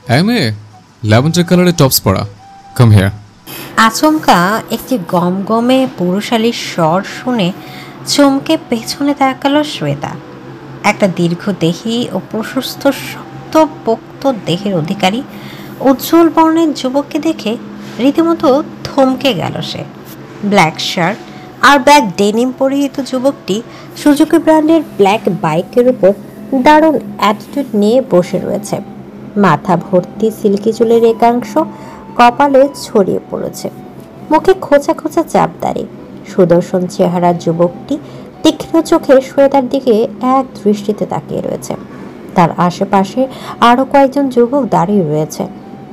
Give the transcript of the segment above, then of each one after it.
MA lavender কালারের tops পরা, come here. আচমকা একটি গমগমে পুরুষালীর স্বর শুনে চমকে পেছনে তাকালো শ্বেতা। একটা দীর্ঘদেহী ও প্রশস্ত শক্তপোক্ত দেহের অধিকারী উজ্জ্বল বর্ণের যুবককে দেখে রীতিমতো থমকে গেল সে। ব্ল্যাক শার্ট আর ব্ল্যাক ডেনিম পরিহিত যুবকটি সুজুকি ব্র্যান্ডের ব্ল্যাক বাইকের উপর দারুণ অ্যাটিটিউড নিয়ে বসে রয়েছে। মাথা ভর্তি সিল্কি চুলের একাংশ কপালে ছড়িয়ে পড়েছে, মুখে খোঁচা খোঁচা চাপদারি। সুদর্শন চেহারার যুবকটি তীক্ষ্ণ চোখে শ্বেতার দিকে এক দৃষ্টিতে তাকিয়ে রয়েছে। তার আশেপাশে আরো কয়েকজন যুবক দাঁড়িয়ে রয়েছে,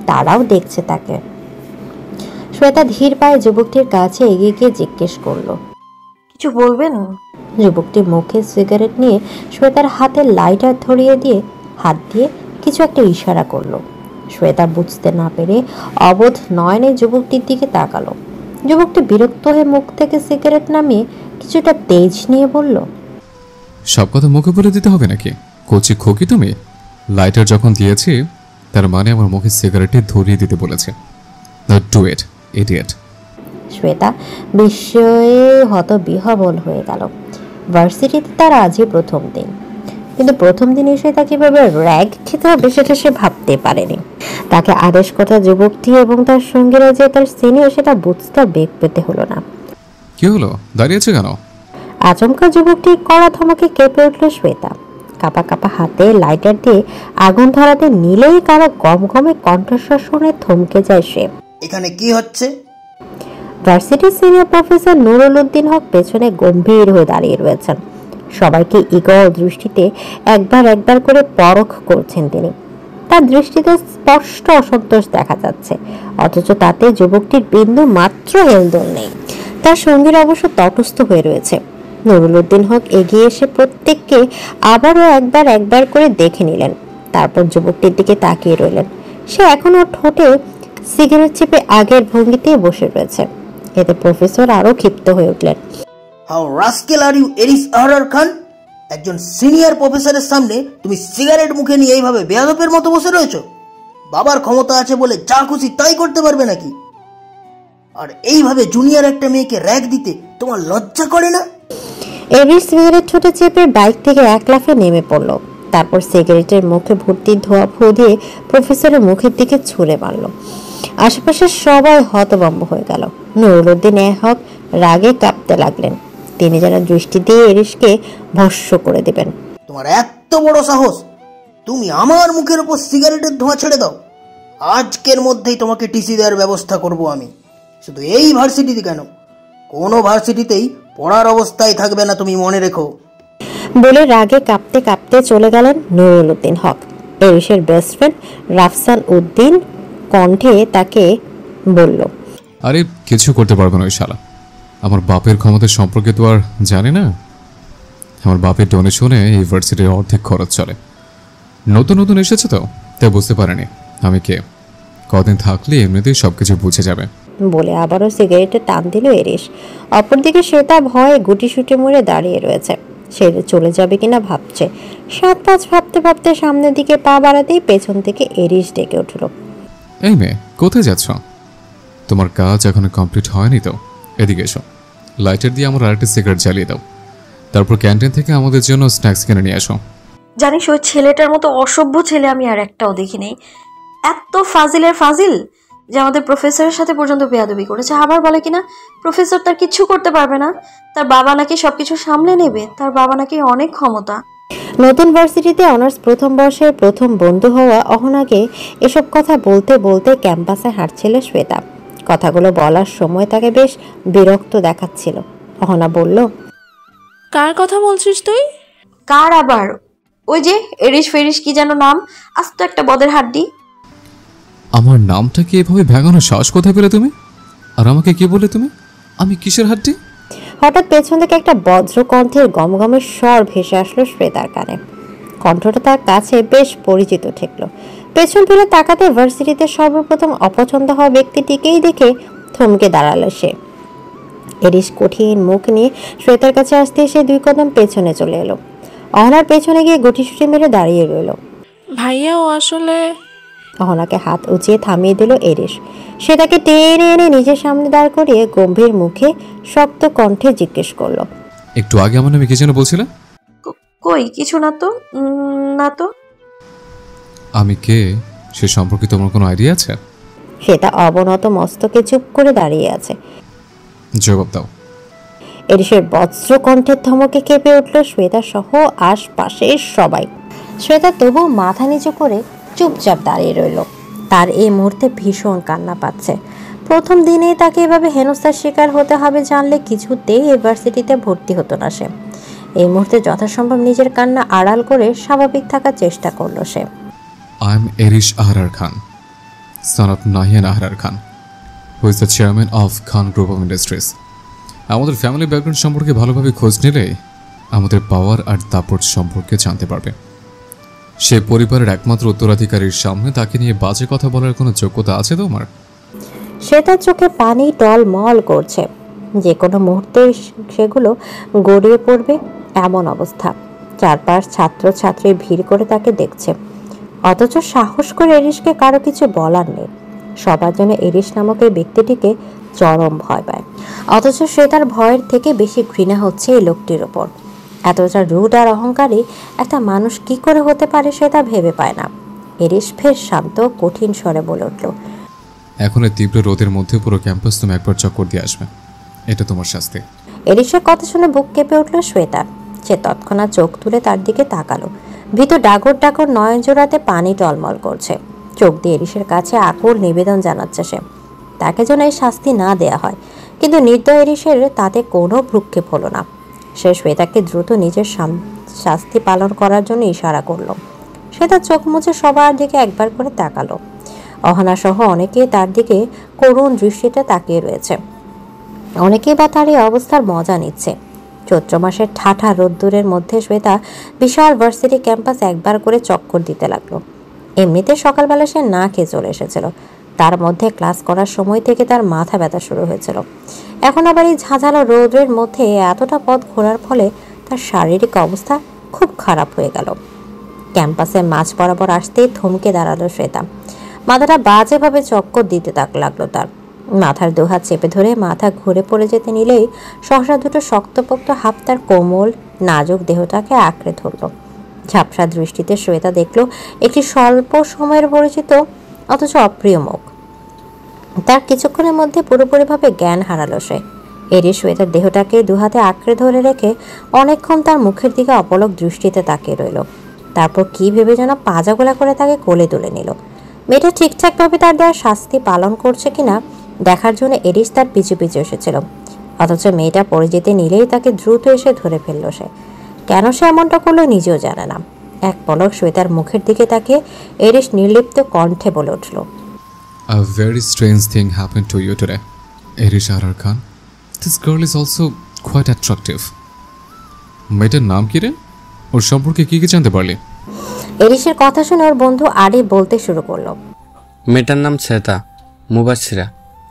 তারাও দেখছে তাকে। শ্বেতা ধীর পায়ে যুবকটির কাছে এগিয়ে গিয়ে জিজ্ঞেস করলো, কিছু বলবেন? যুবকটি মুখে সিগারেট নিয়ে শ্বেতার হাতে লাইটার ধরিয়ে দিয়ে হাত দিয়ে কিছু একটা ইশারা করলো। শ্বেতা বুঝতে না পেরে অবোধ নয়নে যুবকটির দিকে তাকালো। যুবকটি বিরক্ত হয়ে মুখ থেকে সিগারেট নামিয়ে কিছুটা তেজ নিয়ে বলল, সব কথা মুখে বলে দিতে হবে নাকি? কচি খোকি তুমি? লাইটার যখন দিয়েছি তার মানে আমার মুখে সিগারেটটি ধরিয়ে দিতে বলেছে। Do it idiot. শ্বেতা বিস্ময়ে হতবিহ্বল হয়ে গেল। ভার্সিটিতে তার আজই প্রথম দিন, কিন্তু প্রথম দিন এসে তাকে কিভাবে র্যাগ খেতে হবে সেটা সে ভাবতে পারেনি। তাকে আদেশ করা যুবকটি এবং তার সঙ্গীরা যে তার সিনিয়র সেটা বুঝতে বেগ পেতে হলো না। কি হলো, দাঁড়িয়েছে কেন? আচমকা যুবকটি কড়া ধমকে কেঁপে উঠল শ্বেতা। কাপা কাপা হাতে লাইটার দিয়ে আগুন ধরাতে নিলেই কারো গমগমে কণ্ঠস্বর শুনে থমকে যায় সে। এখানে কি হচ্ছে? ভার্সিটির সিনিয়র প্রফেসর নুরুল উদ্দিন হক পেছনে গম্ভীর হয়ে দাঁড়িয়ে রয়েছেন। সবাইকে ইগল দৃষ্টিতে একবার একবার করে পরখ করছেন তিনি। তার দৃষ্টিতে স্পষ্ট অসন্তোষ দেখা যাচ্ছে, অথচ তাতে যুবকটির বিন্দু মাত্র হেলদোল নেই। তার সঙ্গীরা অবশ্য তটস্থ হয়ে রয়েছে। নুরুল উদ্দিন হক এগিয়ে এসে প্রত্যেককে আবারও একবার একবার করে দেখে নিলেন, তারপর যুবকটির দিকে তাকিয়ে রইলেন। সে এখনো ঠোঁটে সিগারেট চেপে আগের ভঙ্গিতেই বসে রয়েছে। এতে প্রফেসর আরো ক্ষিপ্ত হয়ে উঠলেন। How rascal are you এরিস Ahrar খান! একজন সিনিয়র প্রফেসরের সামনে তুমি সিগারেট মুখে নিয়ে এইভাবে বেয়াদবের মতো বসে রয়েছো? বাবার ক্ষমতা আছে বলে যা খুশি তাই করতে পারবে নাকি? আর এইভাবে জুনিয়র একটা মেয়েকে র্যাগ দিতে তোমার লজ্জা করে না? এরিস সিগারেট ছোটে চেপে বাইক থেকে এক লাফে নেমে পড়ল। তারপর সিগারেটের মুখে ভর্তি ধোঁয়া ফু দিয়ে প্রফেসরের মুখের দিকে ছুঁড়ে মারল। আশেপাশে সবাই হতভম্ব হয়ে গেল। নুরুল উদ্দিন হক রাগে কাঁপতে লাগলেন। তিনি যেন দৃষ্টি দিয়ে এরিসকে ভস্ম করে দেবেন। তোমার এত বড় সাহস! তুমি আমার মুখের উপর সিগারেটের ধোঁয়া ছেড়ে দাও। আজকের মধ্যেই তোমাকে টিসি দেওয়ার ব্যবস্থা করব আমি। শুধু এই ভার্সিটিতে কেন, কোনো ভার্সিটিতেই পড়ার অবস্থায় থাকবে না, তুমি মনে রেখো। বলে রাগে কাঁপতে কাঁপতে চলে গেলেন নুরুল উদ্দিন হক। এরিসের বেস্ট ফ্রেন্ড রাফসান উদ্দিন কণ্ঠে তাকে বলল, আরে কিছু করতে পারবে না ওই শালা। আমার বাপের ক্ষমতার সম্পর্কে তো আর জানে না। আমার বাপের ডোনেশনে এই ভার্সিটির অর্ধেক খরচ চলে। নতুন নতুন এসেছে তো, তাই বুঝতে পারেনি আমি কে। কদিন থাকলে এমনিতেই সবকিছু বুঝে যাবে। বলে আবারও সিগারেটে টান দিল এরিস। অপরদিকে শ্বেতা ভয়ে গুটিসুটি মুড়ে দাঁড়িয়ে রয়েছে। সে চলে যাবে কিনা ভাবছে। 7-5 ভাবতে ভাবতে সামনের দিকে পা বাড়াতেই পেছন থেকে এরিস ডেকে উঠল, এই মেয়ে, কোথায় যাচ্ছ? তোমার কাজ এখনো কমপ্লিট হয়নি তো? এদিকে এসো, লাইটার দিয়ে আমার আরেকটা সিগারেট জ্বালিয়ে দাও। তারপর ক্যান্টিন থেকে আমাদের জন্য স্ন্যাক্স কিনে নিয়ে আসো। জানিস ওই ছেলেটার মতো অসভ্য ছেলে আমি আর একটাও দেখিনি। এত ফাজিলের ফাজিল যে আমাদের প্রফেসরের সাথে পর্যন্ত বেয়াদবি করেছে। আবার বলে কিনা প্রফেসর তার কিচ্ছু করতে পারবে না, তার বাবা নাকি সবকিছু সামলে নেবে, তার বাবা নাকি অনেক ক্ষমতা। নতুন ভার্সিটিতে অনার্স প্রথম বর্ষের প্রথম বন্ধু হওয়া অহনাকে এসব কথা বলতে বলতে ক্যাম্পাসে হাঁটছিল শ্বেতা। কথাগুলো বলার সময় তাকে বেশ বিরক্ত দেখাচ্ছিল। অহনা বলল, কার কথা বলছিস তুই? কার আবার? ওই যে এরিস ফেরিস কি যেন নাম, আস্ত একটা বদের হাড্ডি। আমার নামটা কি এভাবে ভেঙানোর সাহস কোথায় পেলে তুমি? আর আমাকে কি বলে তুমি? আমি কিসের হাড্ডি? হঠাৎ পেছন থেকে একটা বজ্র কণ্ঠের গমগমের স্বর ভেসে আসলো শ্বেতার কানে। কণ্ঠটা তার কাছে বেশ পরিচিত ঠেকলো। পেছন ফিরে তাকাতে ভার্সিটিতে সর্বপ্রথম অপছন্দ হওয়া ব্যক্তিটিকেই দেখে থমকে দাঁড়ালো সে। এরিস কঠিন মুখ নিয়ে শ্বেতার কাছে আসতে এসে 2 কদম পেছনে চলে এলো। অহনার পেছনে গিয়ে গুটিসুটি মেরে দাঁড়িয়ে রইল। ভাইয়া ও আসলে অহনাকে হাত উঁচিয়ে থামিয়ে দিল এরিস। সে তাকে টেনে এনে নিজের সামনে দাঁড় করিয়ে গম্ভীর মুখে শক্ত কণ্ঠে জিজ্ঞেস করলো, একটু আগে আমার নামে কি যেন বলছিলে? কই কিছু না তো। না তো। আমি কে সে সম্পর্কে তোমার কোনো আইডিয়া আছে? শ্বেতা অবনত মস্তকে চুপ করে দাঁড়িয়ে আছে। জবাব দাও। এরিসের বজ্র কণ্ঠের ধমকে কেঁপে উঠল শ্বেতা সহ আশপাশের সবাই। শ্বেতা তবু মাথা নিচু করে চুপচাপ দাঁড়িয়ে রইল। তার এই মুহূর্তে ভীষণ কান্না পাচ্ছে। প্রথম দিনেই তাকে এভাবে হেনস্থার শিকার হতে হবে জানলে কিছুতেই ইউনিভার্সিটিতে ভর্তি হতো না সে। এই মুহূর্তে যথাসম্ভব নিজের কান্না আড়াল করে স্বাভাবিক থাকার চেষ্টা করলো সে। I am Erish Ahrar Khan, son of Nahiyan Ahrar Khan, who is the chairman of Khan Group of Industries. আমাদের ফ্যামিলি ব্যাকগ্রাউন্ড সম্পর্কে ভালোভাবে খোঁজ নিলে আমাদের পাওয়ার আর দাপট সম্পর্কে জানতে পারবে। সে পরিবারের একমাত্র উত্তরাধিকারীর সামনে তাকে নিয়ে বাজে কথা বলার কোনো যোগ্যতা আছে তোমার? সে তার চোখে পানি টলমল করছে, যে কোনো মুহূর্তে সেগুলো গড়িয়ে পড়বে এমন অবস্থা। চারপাশ ছাত্রছাত্রী ভিড় করে তাকে দেখছে, অথচ সাহস করে এরিসকে কারো কিছু বলার নেই। সবার জন্য এরিস নামক এই ব্যক্তিটিকে চরম ভয় পায়, অথচ সে তার ভয়ের থেকে বেশি ঘৃণা হচ্ছে এই লোকটির ওপর। এতটা রুড আর অহংকারী একটা মানুষ কি করে হতে পারে সে তা ভেবে পায় না। এরিস ফের শান্ত কঠিন স্বরে বলে উঠল, এখন এই তীব্র রোদের মধ্যে পুরো ক্যাম্পাস তুমি একবার চক্কর দিয়ে আসবে, এটা তোমার শাস্তি। এরিসের কথা শুনে বুক কেঁপে উঠল শ্বেতার। সে তৎক্ষণাৎ চোখ তুলে তার দিকে তাকালো। ভীত ডাগর ডাগর নয়ন জোড়াতে পানি টলমল করছে। চোখ দিয়ে এরিসের কাছে আকুল নিবেদন জানাচ্ছে সে, তাকে যেন এই শাস্তি না দেয়া হয়। কিন্তু নির্দয় এরিসের তাতে কোনো ভ্রুক্ষেপ হলো না। সে শ্বেতাকে দ্রুত নিজের শাস্তি পালন করার জন্য ইশারা করলো। সে তার চোখ মুছে সবার দিকে একবার করে তাকালো। অহনা সহ অনেকেই তার দিকে করুণ দৃষ্টিতে তাকিয়ে রয়েছে। অনেকেই বা তার এই অবস্থার মজা নিচ্ছে। চৈত্র মাসের ঠাঠা রোদ্দুরের মধ্যে শ্বেতা বিশাল ভার্সিটি ক্যাম্পাস একবার করে চক্কর দিতে লাগলো। এমনিতে সকালবেলা সে না খেয়ে চলে এসেছিল, তার মধ্যে ক্লাস করার সময় থেকে তার মাথা ব্যথা শুরু হয়েছিল। এখন আবার এই ঝাঁঝালো রোদের মধ্যে এতটা পথ ঘোরার ফলে তার শারীরিক অবস্থা খুব খারাপ হয়ে গেল। ক্যাম্পাসের মাঝ বরাবর আসতেই থমকে দাঁড়ালো শ্বেতা। মাথাটা বাজেভাবে চক্কর দিতে লাগলো তার। মাথার দুহাত চেপে ধরে মাথা ঘুরে পড়ে যেতে নিলেই সহসা দুটো শক্তপোক্ত হাত তার কোমল নাজুক দেহটাকে আঁকড়ে ধরল। ঝাপসা দৃষ্টিতে শ্বেতা দেখল একটি স্বল্প সময়ের পরিচিত অথচ অপ্রিয় মুখ। তার কিছুক্ষণের মধ্যে পুরোপুরিভাবে জ্ঞান হারালো সে। এরই শ্বেতার দেহটাকে দুহাতে আঁকড়ে ধরে রেখে অনেকক্ষণ তার মুখের দিকে অপলক দৃষ্টিতে তাকিয়ে রইল। তারপর কি ভেবে যেন পাজাগোলা করে তাকে কোলে তুলে নিল। মেয়েটা ঠিকঠাকভাবে তার দেওয়া শাস্তি পালন করছে কিনা দেখার জন্য এরিস তার পিছু পিছু এসেছিল, অথচ মেয়েটা পড়ে যেতে নিলেই তাকে দ্রুত এসে ধরে ফেলল সে। কেন সে এমনটা করলো নিজেও জানে না। এক পলক শ্বেতার মুখের দিকে তাকিয়ে এরিস নির্লিপ্ত কণ্ঠে বলে উঠল, A very strange thing happened to you today, Erish Ahrar Khan. This girl is also quite attractive. মেয়েটার নাম কি রে? ওর সম্পর্কে কি কি জানতে পারলি? এরিসের কথা শুনে ওর বন্ধু আরে বলতে শুরু করলো, মেয়েটার নাম শ্বেতা মুবাশিরা।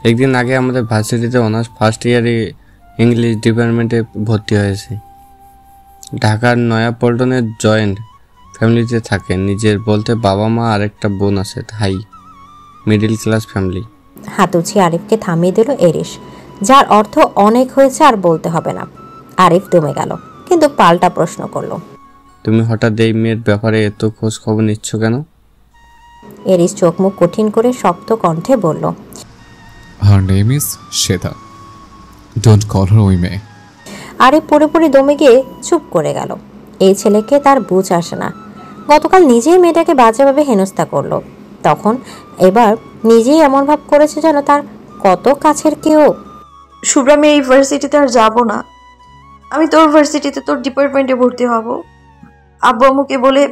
একদিন আগে আমাদের ভার্সিটিতে অনার্স ফার্স্ট ইয়ারে ইংলিশ ডিপার্টমেন্টে ভর্তি হয়েছে। ঢাকার নয়াপল্টনের জয়েন্ট ফ্যামিলিতে থাকে। নিজের বলতে বাবা মা আর একটা বোন আছে। High middle class family. হাত উঠিয়ে আরিফকে থামিয়ে দিল এরিস, যার অর্থ অনেক হয়েছে আর বলতে হবে না। আরিফ দমে গেল, কিন্তু পাল্টা প্রশ্ন করলো, তুমি হঠাৎ এই মেয়ের ব্যাপারে এত খোঁজ খবর নিচ্ছ কেন? এরিস চোখ মুখ কঠিন করে শক্ত কণ্ঠে বলল, Her name is Shweta. Don't call her ওই মেয়ে। আরিফ পুরোপুরি দমে গিয়ে চুপ করে গেল। এই ছেলেকে তার বুঝ আসে না। গতকাল নিজেই মেয়েটাকে বাজেভাবে হেনস্থা করলো, তখন এবার নিজেই এমন ভাব করেছে যেন তার কত কাছের কেউ। শুভ্রা, আমি এই ভার্সিটিতে আর যাবো না। আমি তোর ভার্সিটিতে তোর ডিপার্টমেন্টে ভর্তি হব। আব্বু আম্মুকে বলে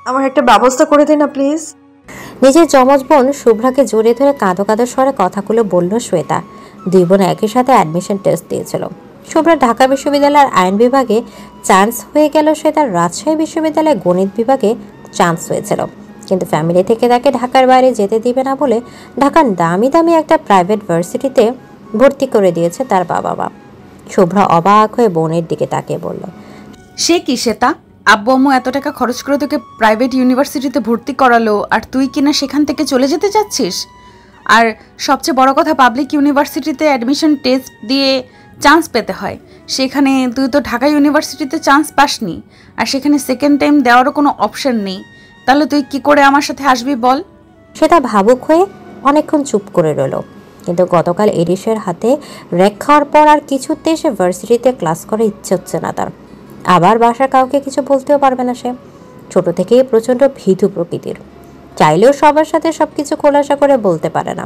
আমার একটা ব্যবস্থা করে দে না প্লিজ। নিজের যমজ বোন শুভ্রাকে জড়িয়ে ধরে কাঁদো কাঁদো স্বরে কথাগুলো বলল শ্বেতা। দুই বোন একই সাথে অ্যাডমিশন টেস্ট দিয়েছিল। শুভ্রা ঢাকা বিশ্ববিদ্যালয়ের আইন বিভাগে চান্স হয়ে গেল, শ্বেতার রাজশাহী বিশ্ববিদ্যালয়ে গণিত বিভাগে চান্স হয়েছিল। কিন্তু ফ্যামিলি থেকে তাকে ঢাকার বাইরে যেতে দিবে না বলে ঢাকার দামি দামি একটা প্রাইভেট ভার্সিটিতে ভর্তি করে দিয়েছে তার বাবা মা। শুভ্রা অবাক হয়ে বোনের দিকে তাকিয়ে বলল, সে কি শ্বেতা? আব্বু আম্মু এত টাকা খরচ করে তোকে প্রাইভেট ইউনিভার্সিটিতে ভর্তি করালো, আর তুই কিনা সেখান থেকে চলে যেতে চাচ্ছিস? আর সবচেয়ে বড় কথা, পাবলিক ইউনিভার্সিটিতে অ্যাডমিশন টেস্ট দিয়ে চান্স পেতে হয়। সেখানে তুই তো ঢাকা ইউনিভার্সিটিতে চান্স পাসনি, আর সেখানে সেকেন্ড টাইম দেওয়ারও কোনো অপশন নেই। তাহলে তুই কি করে আমার সাথে আসবি বল? সেটা ভাবুক হয়ে অনেকক্ষণ চুপ করে রইল। কিন্তু গতকাল এরিসের হাতে রেক খাওয়ার পর আর কিছুতে সে ভার্সিটিতে ক্লাস করার ইচ্ছে হচ্ছে না তার। আবার বাসার কাউকে কিছু বলতেও পারবে না সে। ছোট থেকেই প্রচণ্ড ভীতু প্রকৃতির, চাইলেও সবার সাথে সব কিছু খোলাসা করে বলতে পারে না,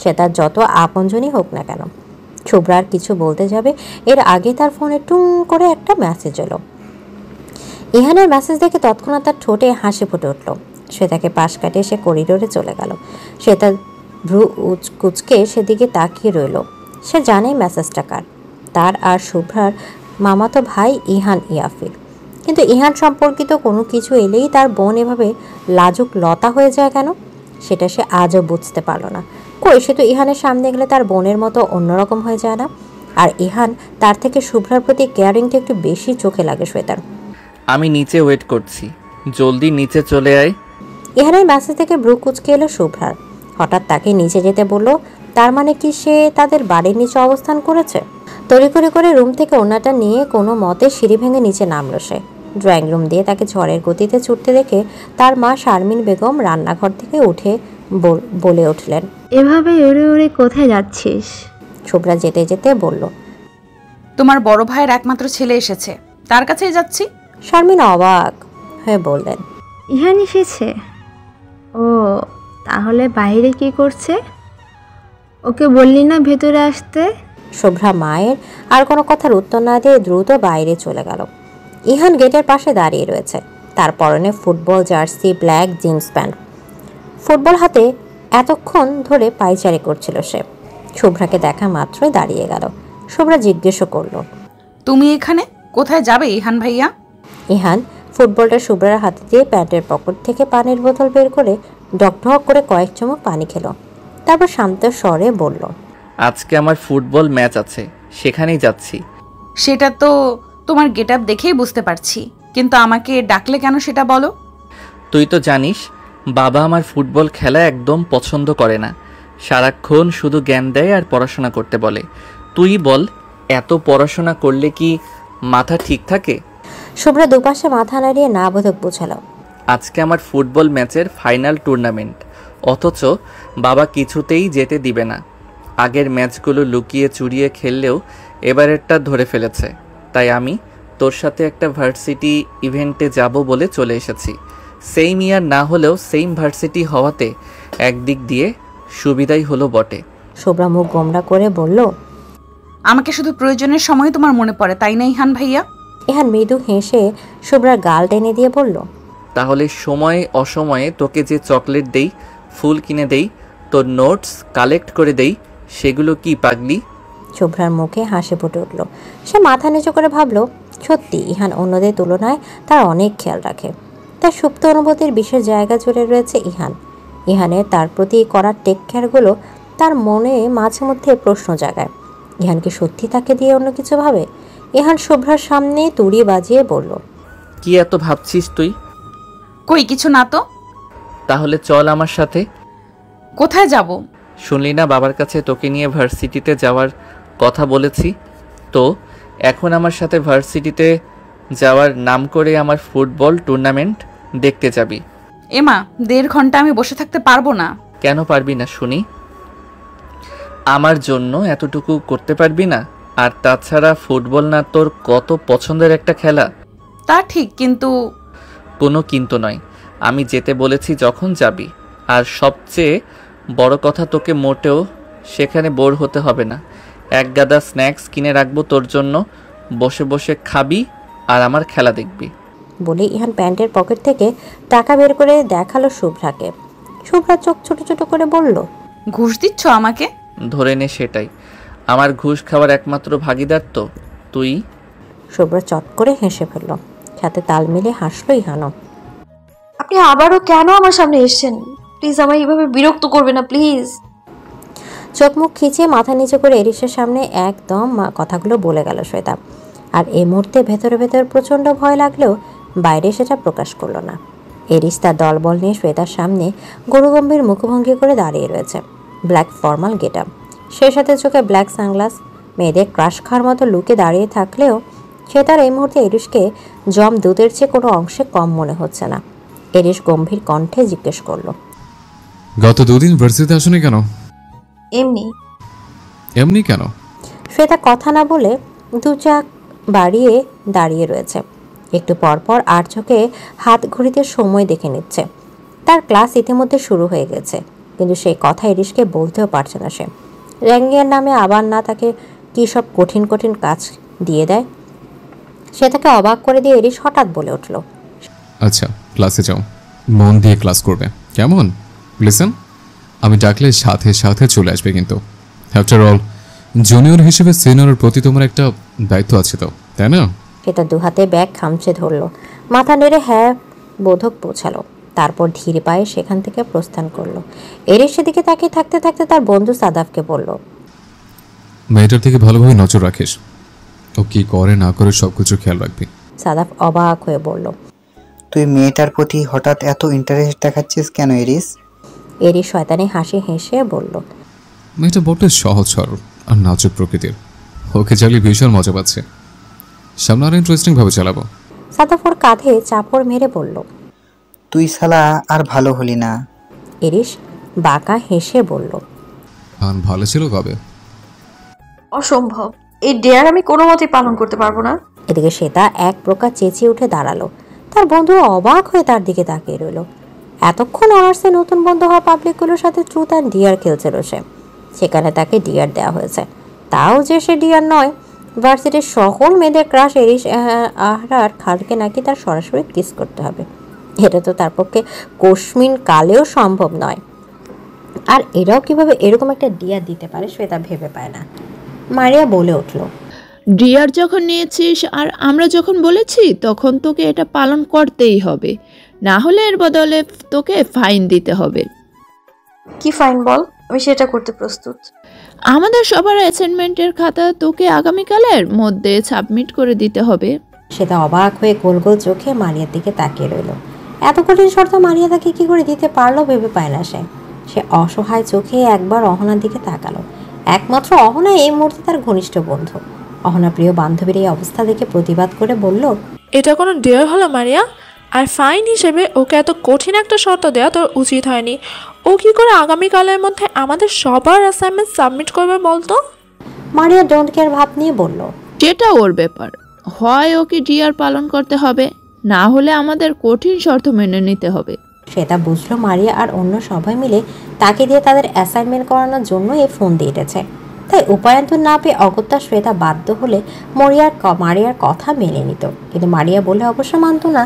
সে তার যত আপনজনই হোক না কেন। শুভ্রার কিছু বলতে যাবে এর আগে তার ফোনে টুং করে একটা মেসেজ এলো। ইহানের মেসেজ দেখে তৎক্ষণাৎ তার ঠোঁটে হাসি ফুটে উঠল। শ্বেতাকে পাশ কাটিয়ে সে করিডোরে চলে গেল। শ্বেতা ভ্রু কুচকে সেদিকে তাকিয়ে রইল। সে জানে মেসেজটা কার, তার আর শুভ্রার মামাতো ভাই ইহান ইয়াফির। কিন্তু ইহান সম্পর্কিত কোনো কিছু এলেই তার বোন এভাবে লাজুক লতা হয়ে যায় কেন, সেটা সে আজও বুঝতে পারল না। কই, সে তো ইহানের সামনে গেলে তার বোনের মতো অন্যরকম হয়ে যায় না? আর ইহান তার থেকে শুভ্রার প্রতি কেয়ারিংটা একটু বেশি চোখে লাগে শ্বেতার। আমি নিচে ওয়েট করছি, জলদি নিচে চলে আয়। ইহানের মেসেজ থেকে ভ্রু কুচকে এলো শুভ্রার। হঠাৎ তাকে নিচে যেতে বলল, তার মানে কি সে তাদের বাড়ির নিচে অবস্থান করেছে? তড়িঘড়ি করে রুম থেকে ওনাটা নিয়ে কোনো মতে সিঁড়ি ভেঙে নিচে নামলো সে। ড্রয়িং রুম দিয়ে তাকে ঝড়ের গতিতে ছুটতে দেখে তার মা শারমিন বেগম রান্নাঘর থেকে উঠে বলে উঠলেন, এভাবে উড়ে উড়ে কোথায় যাচ্ছিস? শুভ্রা যেতে যেতে বলল, তোমার বড় ভাইয়ের একমাত্র ছেলে এসেছে, তার কাছেই যাচ্ছি। শারমিন অবাক হয়ে বললেন, ইহান এসেছে? ও, তাহলে বাইরে কি করছে? ওকে বললি না ভেতরে আসতে? শুভ্রা মায়ের আর কোনো কথার উত্তর না দিয়ে দ্রুত বাইরে চলে গেল। ইহান গেটের পাশে দাঁড়িয়ে রয়েছে, তার পরনে football jersey, black jeans pant. Football হাতে এতক্ষণ ধরে পায়চারি করছিল সে। শুভ্রাকে দেখা মাত্রই দাঁড়িয়ে গেল। শুভ্রা জিজ্ঞেসও করল, তুমি এখানে কোথায় যাবে ইহান ভাইয়া? ইহান ফুটবলটা শুভ্রার হাতে দিয়ে প্যান্টের পকেট থেকে পানির বোতল বের করে ডকঢক করে কয়েক চুমুক পানি খেলো। তারপর শান্ত স্বরে বলল, আজকে আমার ফুটবল ম্যাচ আছে, সেখানেই যাচ্ছি। সেটা তো তোমার গেটআপ দেখেই বুঝতে পারছি, কিন্তু আমাকে ডাকলে কেন সেটা বলো। তুই তো জানিস বাবা আমার ফুটবল খেলা একদম পছন্দ করে না, সারাক্ষণ শুধু জ্ঞান দেয় আর পড়াশোনা করতে বলে। তুই বল, এত পড়াশোনা করলে কি মাথা ঠিক থাকে? শুভ্রা দুপাশে মাথা নাড়িয়ে না বোধক বোঝালো, আজকে আমার ফুটবল ম্যাচের ফাইনাল টুর্নামেন্ট, অথচ বাবা কিছুতেই যেতে দিবে না। আগের ম্যাচগুলো লুকিয়ে চুরিয়ে খেললেও এবারেরটা ধরে ফেলেছে, তাই আমি তোর সাথে একটা ভার্সিটি ইভেন্টে যাব বলে চলে এসেছি। সেম ইয়ার না হলেও সেম ভার্সিটি হওয়াতে একদিক দিয়ে সুবিধাই হলো বটে। শুভ্রা মুখ গোমড়া করে বলল, আমাকে শুধু প্রয়োজনের সময় তোমার মনে পড়ে, তাই না ইহান ভাইয়া? ইহান মৃদু হেসে শুভ্রার গাল টেনে দিয়ে বলল, তাহলে সময়ে অসময়ে তোকে যে চকলেট দেই, ফুল কিনে দেই, তোর নোটস কালেক্ট করে দেই, সেগুলো কি পাগলি? শুভ্রার মুখে হাসি ফুটে উঠল। সে মাথা নিচু করে ভাবল, সত্যি ইহান অন্যদের তুলনায় তার অনেক খেয়াল রাখে। তার সুপ্ত অনুভূতির বিশেষ জায়গা জুড়ে রয়েছে ইহান। ইহানের তার প্রতি করা টেক কেয়ারগুলো তার মনে মাঝে মধ্যে প্রশ্ন জাগায়, ইহান কি সত্যি তাকে দিয়ে অন্য কিছু ভাবে? ইহান শুভ্রার সামনে তুড়ি বাজিয়ে বলল, কি এত ভাবছিস তুই? কই কিছু না তো। তাহলে চল আমার সাথে। কোথায় যাব? শুনলি না বাবার কাছে তোকে নিয়ে ভার্সিটিতে যাওয়ার কথা বলেছি? তো এখন আমার সাথে ভার্সিটিতে যাওয়ার নাম করে আমার ফুটবল টুর্নামেন্ট দেখতে যাবি। এমা, 1.5 ঘন্টা আমি বসে থাকতে পারবো না। কেন পারবি না শুনি? আমার জন্য এতটুকু করতে পারবি না? আর তাছাড়া ফুটবল না তোর কত পছন্দের একটা খেলা? তা ঠিক, কিন্তু কোনো কিন্তু নয়, আমি যেতে বলেছি যখন যাবি। আর সবচেয়ে বড় কথা, তোকে মোটেও সেখানে বোর হতে হবে না। এক গাদা স্ন্যাক্স কিনে রাখবো তোর জন্য, বসে বসে খাবি আর আমার খেলা দেখবি। বলে ইহান প্যান্টের পকেট থেকে টাকা বের করে দেখালো শুভ্রাকে। শুভ্রা চোখ ছোট ছোট করে বলল, ঘুষ দিচ্ছ আমাকে? ধরে নে সেটাই, আমার ঘুষ খাওয়ার একমাত্র ভাগিদার তো তুই। শুভ্রা চট করে হেসে ফেলল, সাথে তাল মিলে হাসলো ইহানও। আপনি আবারও কেন আমার সামনে এসেছেন? প্লিজ আমায় এভাবে বিরক্ত করবে না, প্লিজ। চোখ মুখ খিচিয়ে মাথা নিচু করে এরিসের সামনে একদম কথাগুলো বলে গেল শ্বেতা। আর এই মুহূর্তে ভেতরে ভেতর প্রচণ্ড ভয় লাগলেও বাইরে সেটা প্রকাশ করলো না। এরিস তার দলবল নিয়ে শ্বেতার সামনে গুরুগম্ভীর মুখভঙ্গি করে দাঁড়িয়ে রয়েছে। ব্ল্যাক ফর্মাল গেট আপ, সে সাথে চোখে ব্ল্যাক সানগ্লাস, মেয়েদের ক্রাশ খাওয়ার মতো লুকে দাঁড়িয়ে থাকলেও শ্বেতার এই মুহূর্তে এরিসকে জম দুধের চেয়ে কোনো অংশে কম মনে হচ্ছে না। এরিস গম্ভীর কণ্ঠে জিজ্ঞেস করলো, গত 2 দিন ভার্সিটিতে আসোনি কেন? এমনি। এমনি কেন? শ্বেতা কথা না বলে দু চাক বাড়িয়ে দাঁড়িয়ে রয়েছে। একটু পরপর আর চোখে হাত ঘড়িতে সময় দেখে নিচ্ছে। তার ক্লাস ইতিমধ্যে শুরু হয়ে গেছে, কিন্তু সেই কথা এরিসকে বলতেও পারছে না সে। র্যাঙ্গিয়ার নামে আবার না তাকে কী সব কঠিন কঠিন কাজ দিয়ে দেয়। সে তাকে অবাক করে দিয়ে এরিস হঠাৎ বলে উঠল, আচ্ছা ক্লাসে যাও, মন দিয়ে ক্লাস করবে, কেমন? লিসেন, আমি ডাকলে সাথে সাথে চলে আসবে, কিন্তু আফটার অল জুনিয়র হিসেবে সিনিয়রের প্রতি তোমার একটা দায়িত্ব আছে তো, তাই না? সেটা দু হাতে ব্যাগ খামচে ধরলো, মাথা নেড়ে হ্যাঁ বোধক পৌঁছালো। তারপর ধীর পায়ে সেখান থেকে প্রস্থান করলো। এরিস সেদিকে তাকিয়ে থাকতে থাকতে তার বন্ধু সাদাফকে বলল, মেয়েটার থেকে ভালোভাবে নজর রাখিস, ও কি করে না করে সব কিছু খেয়াল রাখবি। সাদাফ অবাক হয়ে বলল, তুই মেয়েটার প্রতি হঠাৎ এত ইন্টারেস্ট দেখাচ্ছিস কেন এরিস? এরিস শয়তানি হাসি হেসে বলল, মেয়েটা বড্ড সহজ সরল আর নাজুক প্রকৃতির, ওকে চালিয়ে ভীষণ মজা পাচ্ছে, সামনে আরো ইন্টারেস্টিং ভাবে চালাবো। সাদাফ ওর কাঁধে চাপড় মেরে বলল, তুই শালা আর ভালো হলি না। এরিস বাঁকা হেসে বলল, ভালো ছিল কবে? অসম্ভব, এই ডেয়ার আমি কোনো মতেই পালন করতে পারবো না। এদিকে শ্বেতা এক প্রকার চেঁচিয়ে উঠে দাঁড়ালো। তার বন্ধু অবাক হয়ে তার দিকে তাকিয়ে রইল। এতক্ষণ অনার্সে নতুন বন্ধু হওয়া পাবলিকগুলোর সাথে ট্রুথ অ্যান্ড ডিয়ার খেলছিল সে। সেখানে তাকে ডিয়ার দেওয়া হয়েছে, তাও যে সে ডিয়ার নয়। ভার্সিটির সকল মেয়েদের ক্রাশ এরিস আহরার খালকে নাকি তার সরাসরি কিস করতে হবে। এটা তো তার পক্ষে কস্মিন কালেও সম্ভব নয়। আর এরাও কিভাবে এরকম একটা ডিয়ার দিতে পারে শ্বেতা ভেবে পায় না। মারিয়া বলে উঠল, ডিয়ার যখন নিয়েছিস আর আমরা যখন বলেছি তখন তোকে এটা পালন করতেই হবে, না হলে এর বদলে তোকে ফাইন দিতে হবে। কি ফাইন বল, আমি সেটা করতে প্রস্তুত। আমাদের সবার অ্যাসাইনমেন্টের খাতা তোকে আগামীকালের মধ্যে সাবমিট করে দিতে হবে। সেটা অবাক হয়ে গোল গোল চোখে মারিয়ার দিকে তাকিয়ে রইল। এত কঠিন শর্ত মারিয়া তাকে কি করে দিতে পারলো ভেবে পায় না সে। সে অসহায় চোখে একবার অহনার দিকে তাকালো। একমাত্র অহনা এই মুহূর্তে তার ঘনিষ্ঠ বন্ধু। অহনা প্রিয় বান্ধবীর এই অবস্থা দেখে প্রতিবাদ করে বলল, এটা কোনো ডেয়ার হলো মারিয়া? আর ফাইন হিসেবে ওকে এত কঠিন একটা শর্ত দেওয়া তোর উচিত হয়নি। ও কি করে আগামীকালের মধ্যে আমাদের সবার অ্যাসাইনমেন্ট সাবমিট করবে বলতো? মারিয়া ডোন্ট কেয়ার ভাব নিয়ে বলল, যেটা ওর ব্যাপার, হয় ওকে ডিয়ার পালন করতে হবে, না হলে আমাদের কঠিন শর্ত মেনে নিতে হবে। সেটা বুঝলো মারিয়া আর অন্য সবাই মিলে তাকে দিয়ে তাদের অ্যাসাইনমেন্ট করানোর জন্য এই ফোন দিয়ে এটেছে। তাই উপায়ন্তর না পেয়ে অগত্যা শ্বেতা বাধ্য হলে মারিয়ার কথা মেনে নিত। কিন্তু মারিয়া বলে অবশ্য মানত না।